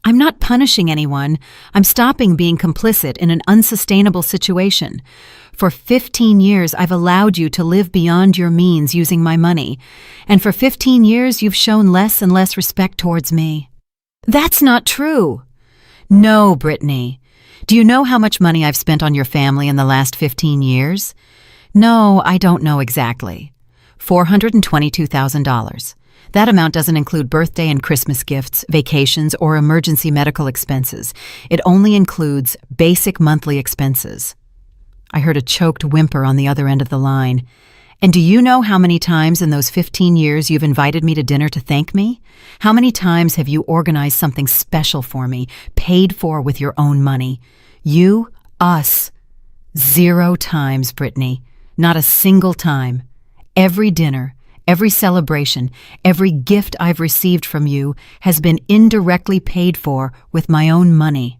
I'm not punishing anyone. I'm stopping being complicit in an unsustainable situation. For 15 years, I've allowed you to live beyond your means using my money. And for 15 years, you've shown less and less respect towards me. That's not true. No, Brittany. Do you know how much money I've spent on your family in the last 15 years? No, I don't know exactly. $422,000. That amount doesn't include birthday and Christmas gifts, vacations, or emergency medical expenses. It only includes basic monthly expenses. I heard a choked whimper on the other end of the line. And do you know how many times in those 15 years you've invited me to dinner to thank me? How many times have you organized something special for me, paid for with your own money? You, us. 0 times, Brittany. Not a single time. Every dinner, every celebration, every gift I've received from you has been indirectly paid for with my own money.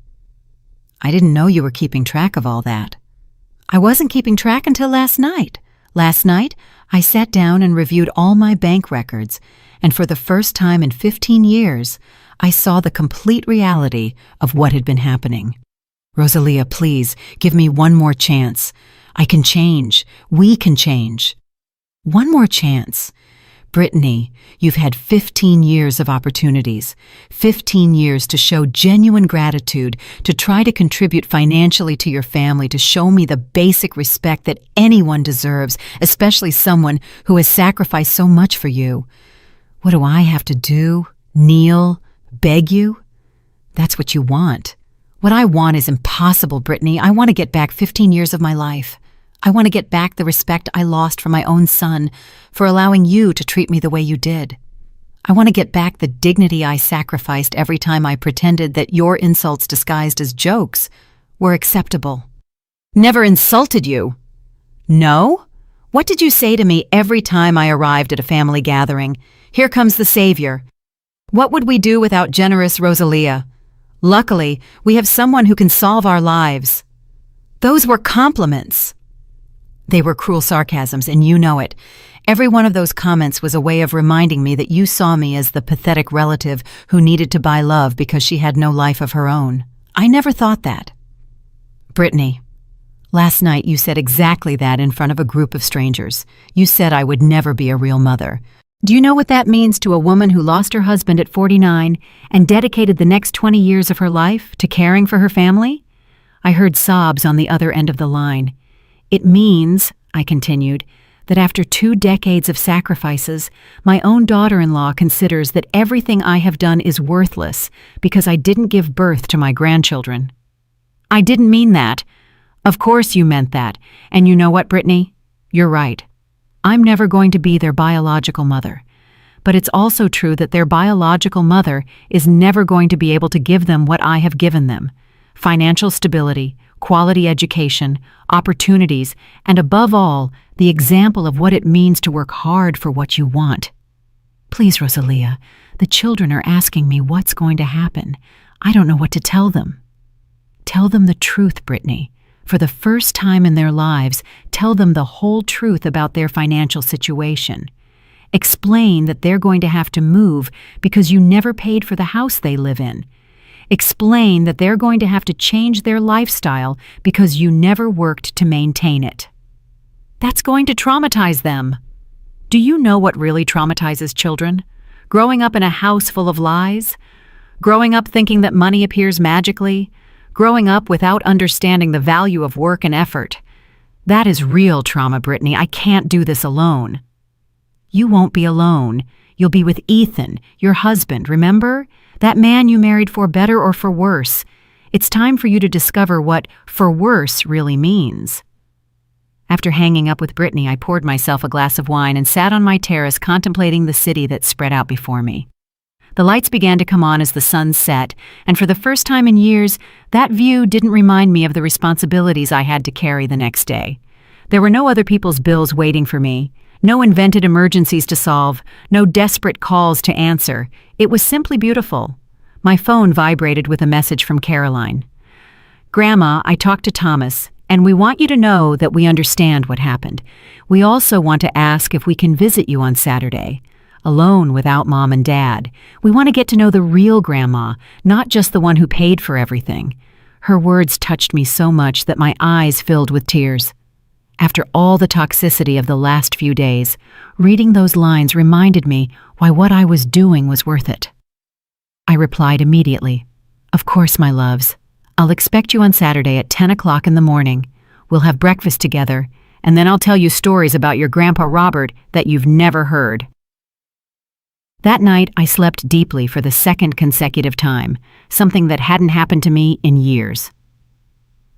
I didn't know you were keeping track of all that. I wasn't keeping track until last night. Last night, I sat down and reviewed all my bank records, and for the first time in 15 years, I saw the complete reality of what had been happening. Rosalia, please, give me one more chance. I can change. We can change. One more chance. Brittany, you've had 15 years of opportunities, 15 years to show genuine gratitude, to try to contribute financially to your family, to show me the basic respect that anyone deserves, especially someone who has sacrificed so much for you. What do I have to do? Kneel? Beg you? That's what you want. What I want is impossible, Brittany. I want to get back 15 years of my life. I want to get back the respect I lost from my own son for allowing you to treat me the way you did. I want to get back the dignity I sacrificed every time I pretended that your insults disguised as jokes were acceptable. Never insulted you. No? What did you say to me every time I arrived at a family gathering? Here comes the savior. What would we do without generous Rosalia? Luckily, we have someone who can solve our lives. Those were compliments. They were cruel sarcasms, and you know it. Every one of those comments was a way of reminding me that you saw me as the pathetic relative who needed to buy love because she had no life of her own. I never thought that. Brittany, last night you said exactly that in front of a group of strangers. You said I would never be a real mother. Do you know what that means to a woman who lost her husband at 49 and dedicated the next 20 years of her life to caring for her family? I heard sobs on the other end of the line. It means, I continued, that after 2 decades of sacrifices, my own daughter-in-law considers that everything I have done is worthless because I didn't give birth to my grandchildren. I didn't mean that. Of course you meant that. And you know what, Brittany? You're right. I'm never going to be their biological mother. But it's also true that their biological mother is never going to be able to give them what I have given them: financial stability, quality education, opportunities, and above all, the example of what it means to work hard for what you want. Please, Rosalia, the children are asking me what's going to happen. I don't know what to tell them. Tell them the truth, Brittany. For the first time in their lives, tell them the whole truth about their financial situation. Explain that they're going to have to move because you never paid for the house they live in. Explain that they're going to have to change their lifestyle because you never worked to maintain it. That's going to traumatize them. Do you know what really traumatizes children? Growing up in a house full of lies? Growing up thinking that money appears magically? Growing up without understanding the value of work and effort? That is real trauma, Brittany. I can't do this alone. You won't be alone. You'll be with Ethan, your husband, remember? That man you married for better or for worse. It's time for you to discover what for worse really means. After hanging up with Brittany, I poured myself a glass of wine and sat on my terrace contemplating the city that spread out before me. The lights began to come on as the sun set, and for the first time in years, that view didn't remind me of the responsibilities I had to carry the next day. There were no other people's bills waiting for me, no invented emergencies to solve, no desperate calls to answer. It was simply beautiful. My phone vibrated with a message from Caroline. "Grandma, I talked to Thomas, and we want you to know that we understand what happened. We also want to ask if we can visit you on Saturday. Alone without Mom and Dad. We want to get to know the real Grandma, not just the one who paid for everything." Her words touched me so much that my eyes filled with tears. After all the toxicity of the last few days, reading those lines reminded me why what I was doing was worth it. I replied immediately, "Of course, my loves. I'll expect you on Saturday at 10 o'clock in the morning. We'll have breakfast together, and then I'll tell you stories about your Grandpa Robert that you've never heard." That night, I slept deeply for the second consecutive time, something that hadn't happened to me in years.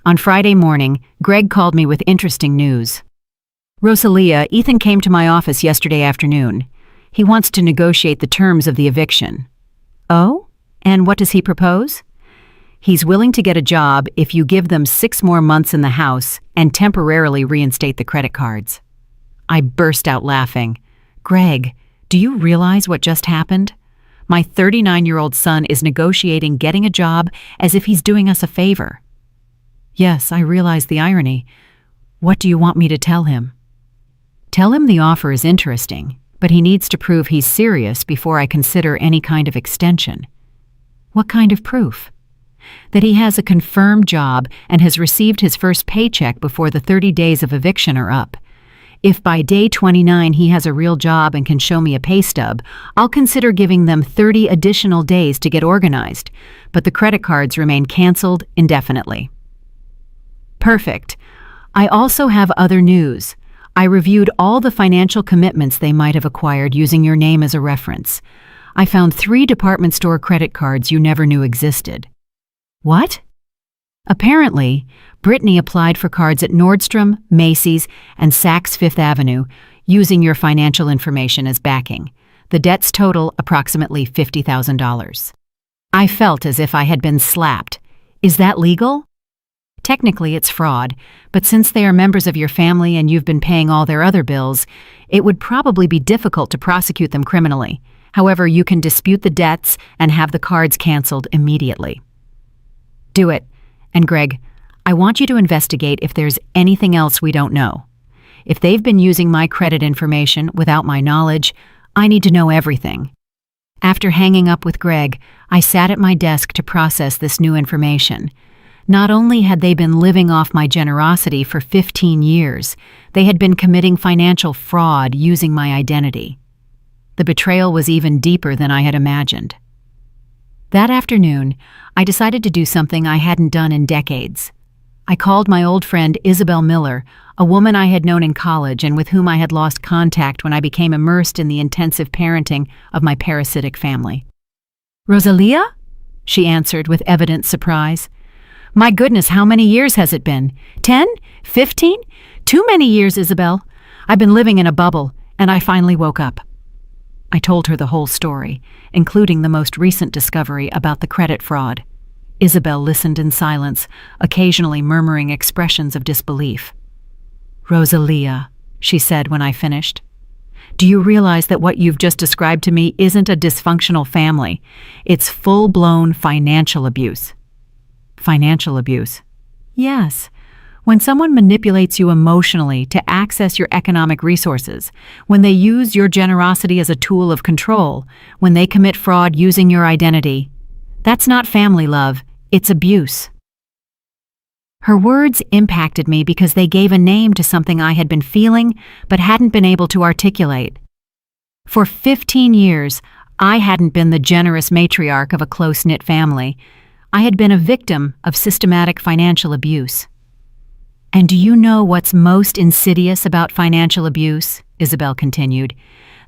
On Friday morning, Greg called me with interesting news. "Rosalia, Ethan came to my office yesterday afternoon. He wants to negotiate the terms of the eviction." "Oh? And what does he propose?" "He's willing to get a job if you give them 6 more months in the house and temporarily reinstate the credit cards." I burst out laughing. "Greg, do you realize what just happened? My 39-year-old son is negotiating getting a job as if he's doing us a favor." "Yes, I realize the irony. What do you want me to tell him?" "Tell him the offer is interesting, but he needs to prove he's serious before I consider any kind of extension." "What kind of proof?" "That he has a confirmed job and has received his first paycheck before the 30 days of eviction are up. If by day 29 he has a real job and can show me a pay stub, I'll consider giving them 30 additional days to get organized, but the credit cards remain canceled indefinitely." "Perfect. I also have other news. I reviewed all the financial commitments they might have acquired using your name as a reference. I found 3 department store credit cards you never knew existed." "What?" "Apparently, Brittany applied for cards at Nordstrom, Macy's, and Saks Fifth Avenue using your financial information as backing. The debts total approximately $50,000. I felt as if I had been slapped. Is that legal?" "Technically, it's fraud, but since they are members of your family and you've been paying all their other bills, it would probably be difficult to prosecute them criminally. However, you can dispute the debts and have the cards canceled immediately." "Do it. And Greg, I want you to investigate if there's anything else we don't know. If they've been using my credit information without my knowledge, I need to know everything." After hanging up with Greg, I sat at my desk to process this new information. Not only had they been living off my generosity for 15 years, they had been committing financial fraud using my identity. The betrayal was even deeper than I had imagined. That afternoon, I decided to do something I hadn't done in decades. I called my old friend Isabel Miller, a woman I had known in college and with whom I had lost contact when I became immersed in the intensive parenting of my parasitic family. "Rosalia?" she answered with evident surprise. "My goodness, how many years has it been? 10? 15? Too many years, Isabel. I've been living in a bubble, and I finally woke up." I told her the whole story, including the most recent discovery about the credit fraud. Isabel listened in silence, occasionally murmuring expressions of disbelief. "Rosalia," she said when I finished, "do you realize that what you've just described to me isn't a dysfunctional family? It's full-blown financial abuse." "Financial abuse?" "Yes. When someone manipulates you emotionally to access your economic resources, when they use your generosity as a tool of control, when they commit fraud using your identity, that's not family love, it's abuse." Her words impacted me because they gave a name to something I had been feeling but hadn't been able to articulate. For 15 years, I hadn't been the generous matriarch of a close-knit family. I had been a victim of systematic financial abuse. "And do you know what's most insidious about financial abuse?" Isabel continued.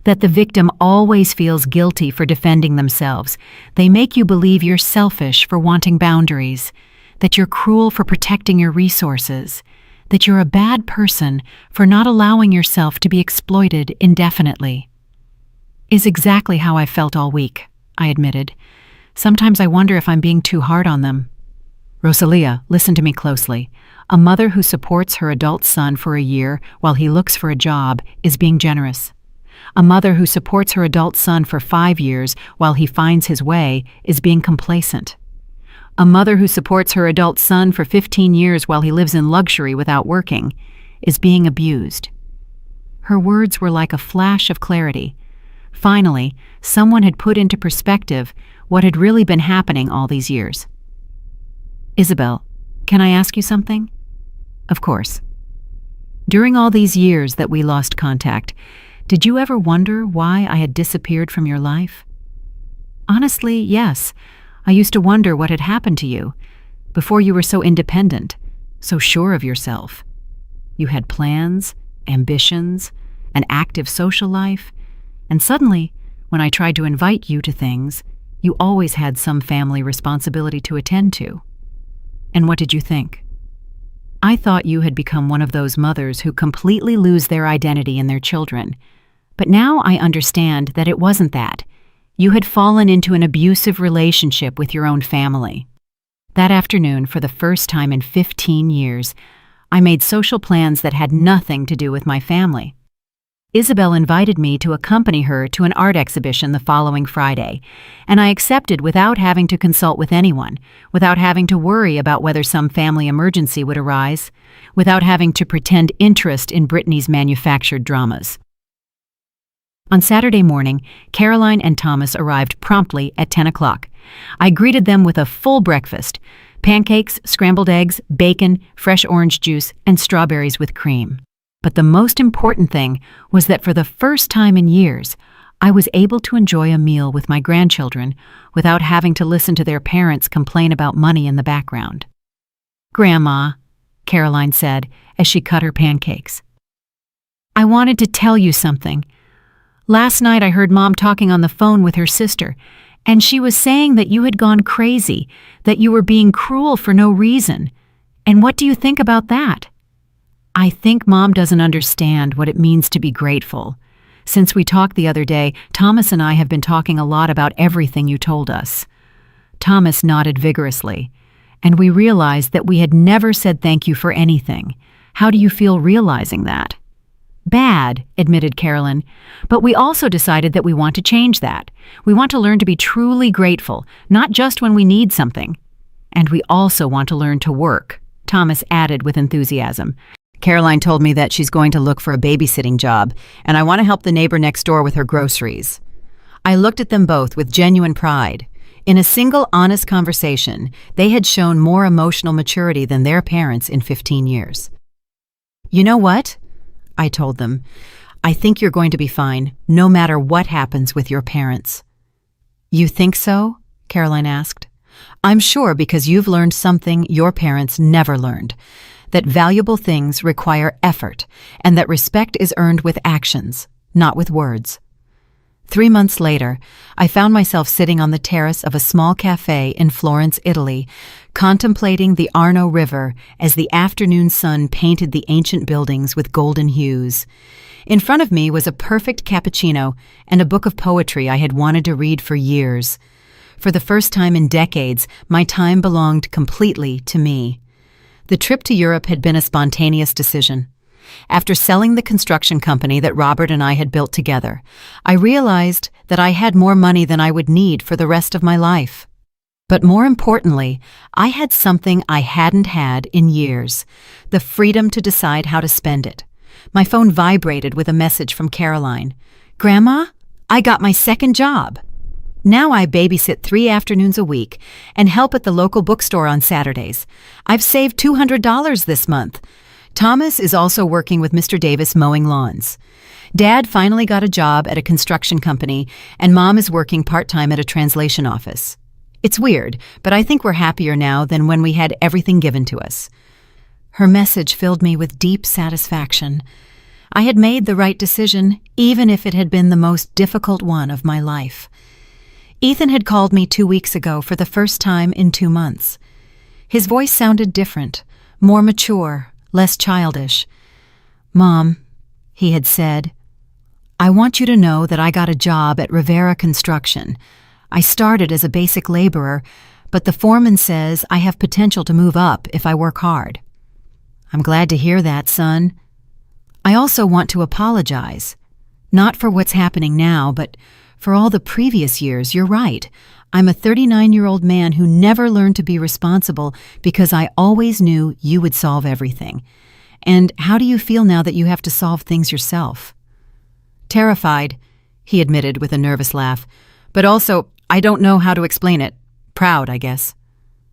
"That the victim always feels guilty for defending themselves. They make you believe you're selfish for wanting boundaries, that you're cruel for protecting your resources, that you're a bad person for not allowing yourself to be exploited indefinitely." "Is exactly how I felt all week," I admitted. "Sometimes I wonder if I'm being too hard on them." "Rosalia, listen to me closely. A mother who supports her adult son for a year while he looks for a job is being generous. A mother who supports her adult son for 5 years while he finds his way is being complacent. A mother who supports her adult son for 15 years while he lives in luxury without working is being abused." Her words were like a flash of clarity. Finally, someone had put into perspective what had really been happening all these years. "Isabel, can I ask you something?" "Of course." "During all these years that we lost contact, did you ever wonder why I had disappeared from your life?" "Honestly, yes. I used to wonder what had happened to you. Before you were so independent, so sure of yourself. You had plans, ambitions, an active social life, and suddenly, when I tried to invite you to things, you always had some family responsibility to attend to. And what did you think? I thought you had become one of those mothers who completely lose their identity in their children. But now I understand that it wasn't that. You had fallen into an abusive relationship with your own family." That afternoon, for the first time in 15 years, I made social plans that had nothing to do with my family. Isabel invited me to accompany her to an art exhibition the following Friday, and I accepted without having to consult with anyone, without having to worry about whether some family emergency would arise, without having to pretend interest in Brittany's manufactured dramas. On Saturday morning, Caroline and Thomas arrived promptly at 10 o'clock. I greeted them with a full breakfast: pancakes, scrambled eggs, bacon, fresh orange juice, and strawberries with cream. But the most important thing was that for the first time in years, I was able to enjoy a meal with my grandchildren without having to listen to their parents complain about money in the background. "Grandma," Caroline said as she cut her pancakes, "I wanted to tell you something. Last night I heard Mom talking on the phone with her sister, and she was saying that you had gone crazy, that you were being cruel for no reason. And what do you think about that?" "I think Mom doesn't understand what it means to be grateful. Since we talked the other day, Thomas and I have been talking a lot about everything you told us." Thomas nodded vigorously, and we realized that we had never said thank you for anything. "How do you feel realizing that?" "Bad," admitted Carolyn, "but we also decided that we want to change that. We want to learn to be truly grateful, not just when we need something. And we also want to learn to work," Thomas added with enthusiasm. "Caroline told me that she's going to look for a babysitting job, and I want to help the neighbor next door with her groceries." I looked at them both with genuine pride. In a single honest conversation, they had shown more emotional maturity than their parents in 15 years. "You know what?" I told them. "I think you're going to be fine, no matter what happens with your parents." "You think so?" Caroline asked. "I'm sure, because you've learned something your parents never learned. That valuable things require effort, and that respect is earned with actions, not with words." 3 months later, I found myself sitting on the terrace of a small cafe in Florence, Italy, contemplating the Arno River as the afternoon sun painted the ancient buildings with golden hues. In front of me was a perfect cappuccino and a book of poetry I had wanted to read for years. For the first time in decades, my time belonged completely to me. The trip to Europe had been a spontaneous decision. After selling the construction company that Robert and I had built together, I realized that I had more money than I would need for the rest of my life. But more importantly, I had something I hadn't had in years: the freedom to decide how to spend it. My phone vibrated with a message from Caroline. "Grandma, I got my second job. Now I babysit 3 afternoons a week and help at the local bookstore on Saturdays. I've saved $200 this month. Thomas is also working with Mr. Davis mowing lawns. Dad finally got a job at a construction company, and Mom is working part-time at a translation office. It's weird, but I think we're happier now than when we had everything given to us." Her message filled me with deep satisfaction. I had made the right decision, even if it had been the most difficult one of my life. Ethan had called me 2 weeks ago for the first time in 2 months. His voice sounded different, more mature, less childish. "Mom," he had said, "I want you to know that I got a job at Rivera Construction. I started as a basic laborer, but the foreman says I have potential to move up if I work hard." "I'm glad to hear that, son. I also want to apologize. Not for what's happening now, but for all the previous years. You're right. I'm a 39-year-old man who never learned to be responsible because I always knew you would solve everything. And how do you feel now that you have to solve things yourself?" "Terrified," he admitted with a nervous laugh. "But also, I don't know how to explain it. Proud, I guess.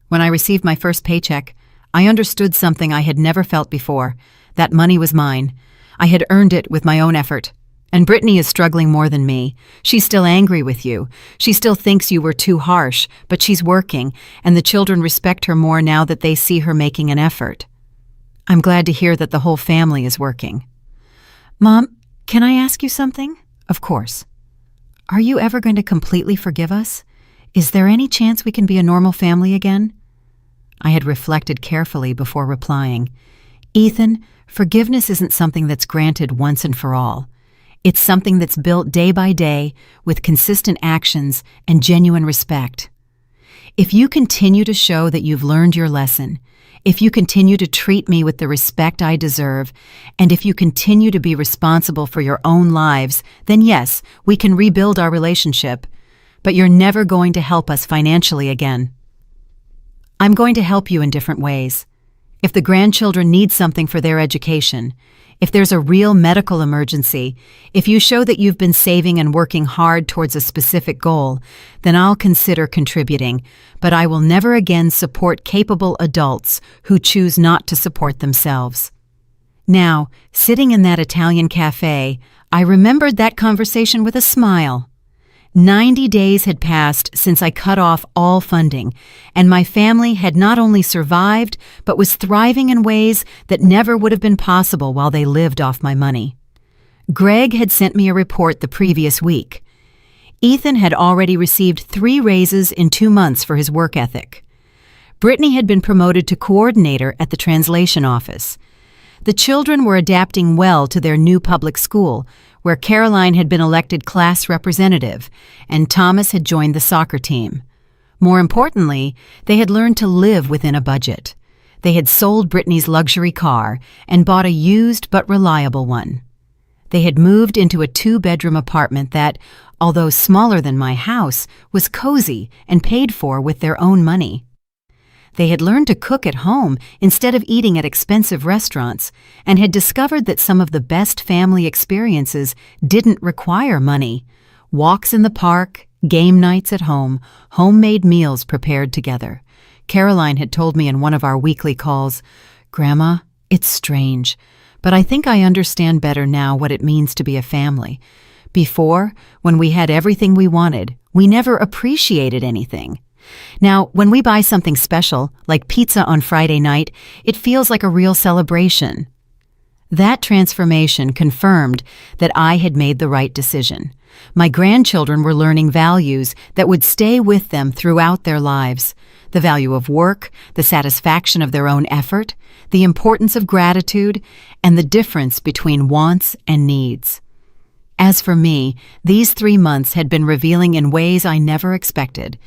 When I received my first paycheck, I understood something I had never felt before. That money was mine. I had earned it with my own effort. And Brittany is struggling more than me. She's still angry with you. She still thinks you were too harsh, but she's working, and the children respect her more now that they see her making an effort. I'm glad to hear that the whole family is working." "Mom, can I ask you something?" "Of course." "Are you ever going to completely forgive us? Is there any chance we can be a normal family again?" I had reflected carefully before replying. "Ethan, forgiveness isn't something that's granted once and for all. It's something that's built day by day with consistent actions and genuine respect. If you continue to show that you've learned your lesson, if you continue to treat me with the respect I deserve, and if you continue to be responsible for your own lives, then yes, we can rebuild our relationship, but you're never going to help us financially again. I'm going to help you in different ways. If the grandchildren need something for their education, if there's a real medical emergency, if you show that you've been saving and working hard towards a specific goal, then I'll consider contributing, but I will never again support capable adults who choose not to support themselves." Now, sitting in that Italian cafe, I remembered that conversation with a smile. 90 days had passed since I cut off all funding, and my family had not only survived, but was thriving in ways that never would have been possible while they lived off my money. Greg had sent me a report the previous week. Ethan had already received 3 raises in 2 months for his work ethic. Brittany had been promoted to coordinator at the translation office. The children were adapting well to their new public school, where Caroline had been elected class representative, and Thomas had joined the soccer team. More importantly, they had learned to live within a budget. They had sold Brittany's luxury car and bought a used but reliable one. They had moved into a 2-bedroom apartment that, although smaller than my house, was cozy and paid for with their own money. They had learned to cook at home instead of eating at expensive restaurants, and had discovered that some of the best family experiences didn't require money. Walks in the park, game nights at home, homemade meals prepared together. Caroline had told me in one of our weekly calls, "Grandma, it's strange, but I think I understand better now what it means to be a family. Before, when we had everything we wanted, we never appreciated anything. Now, when we buy something special, like pizza on Friday night, it feels like a real celebration." That transformation confirmed that I had made the right decision. My grandchildren were learning values that would stay with them throughout their lives. The value of work, the satisfaction of their own effort, the importance of gratitude, and the difference between wants and needs. As for me, these 3 months had been revealing in ways I never expected.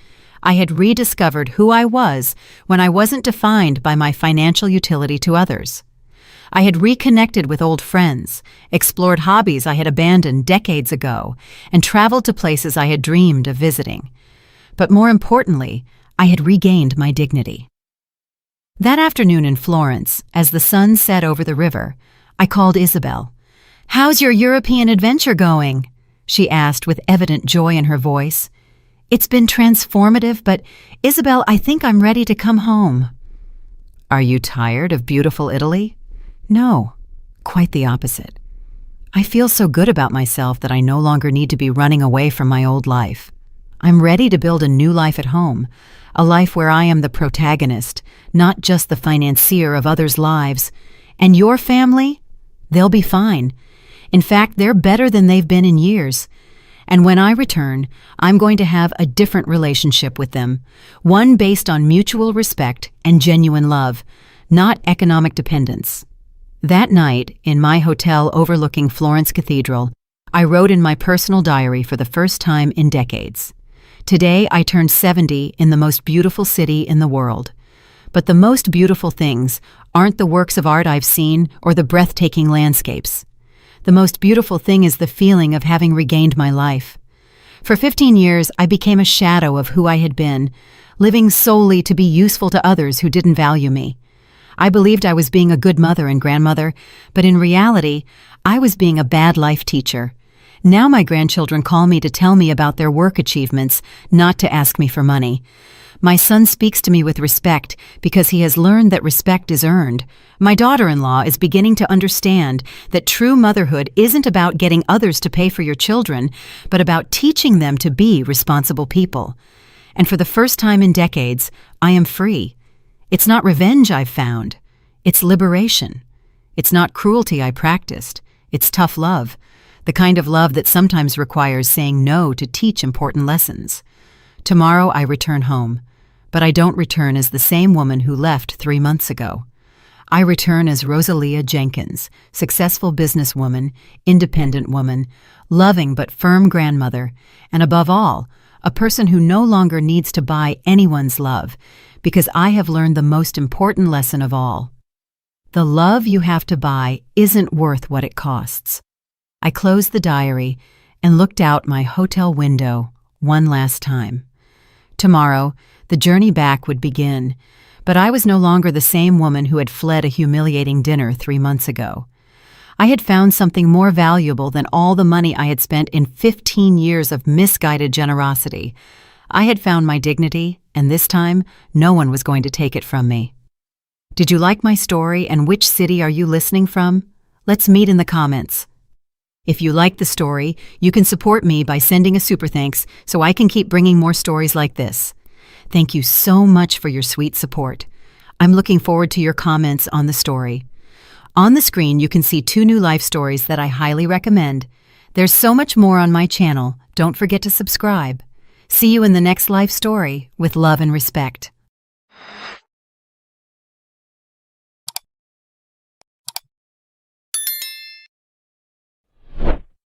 I had rediscovered who I was when I wasn't defined by my financial utility to others. I had reconnected with old friends, explored hobbies I had abandoned decades ago, and traveled to places I had dreamed of visiting. But more importantly, I had regained my dignity. That afternoon in Florence, as the sun set over the river, I called Isabel. "How's your European adventure going?" she asked with evident joy in her voice. "It's been transformative, but Isabel, I think I'm ready to come home." "Are you tired of beautiful Italy?" "No, quite the opposite. I feel so good about myself that I no longer need to be running away from my old life. I'm ready to build a new life at home, a life where I am the protagonist, not just the financier of others' lives. And your family? They'll be fine. In fact, they're better than they've been in years. And when I return, I'm going to have a different relationship with them, one based on mutual respect and genuine love, not economic dependence." That night, in my hotel overlooking Florence Cathedral, I wrote in my personal diary for the first time in decades. Today, I turned 70 in the most beautiful city in the world. But the most beautiful things aren't the works of art I've seen or the breathtaking landscapes. The most beautiful thing is the feeling of having regained my life. For 15 years, I became a shadow of who I had been, living solely to be useful to others who didn't value me. I believed I was being a good mother and grandmother, but in reality, I was being a bad life teacher. Now my grandchildren call me to tell me about their work achievements, not to ask me for money. My son speaks to me with respect because he has learned that respect is earned. My daughter-in-law is beginning to understand that true motherhood isn't about getting others to pay for your children, but about teaching them to be responsible people. And for the first time in decades, I am free. It's not revenge I've found. It's liberation. It's not cruelty I practiced. It's tough love, the kind of love that sometimes requires saying no to teach important lessons. Tomorrow I return home, but I don't return as the same woman who left 3 months ago. I return as Rosalia Jenkins, successful businesswoman, independent woman, loving but firm grandmother, and above all, a person who no longer needs to buy anyone's love, because I have learned the most important lesson of all. The love you have to buy isn't worth what it costs. I closed the diary and looked out my hotel window one last time. Tomorrow, the journey back would begin, but I was no longer the same woman who had fled a humiliating dinner 3 months ago. I had found something more valuable than all the money I had spent in 15 years of misguided generosity. I had found my dignity, and this time, no one was going to take it from me. Did you like my story, and which city are you listening from? Let's meet in the comments. If you like the story, you can support me by sending a super thanks so I can keep bringing more stories like this. Thank you so much for your sweet support. I'm looking forward to your comments on the story. On the screen, you can see 2 new life stories that I highly recommend. There's so much more on my channel. Don't forget to subscribe. See you in the next life story with love and respect.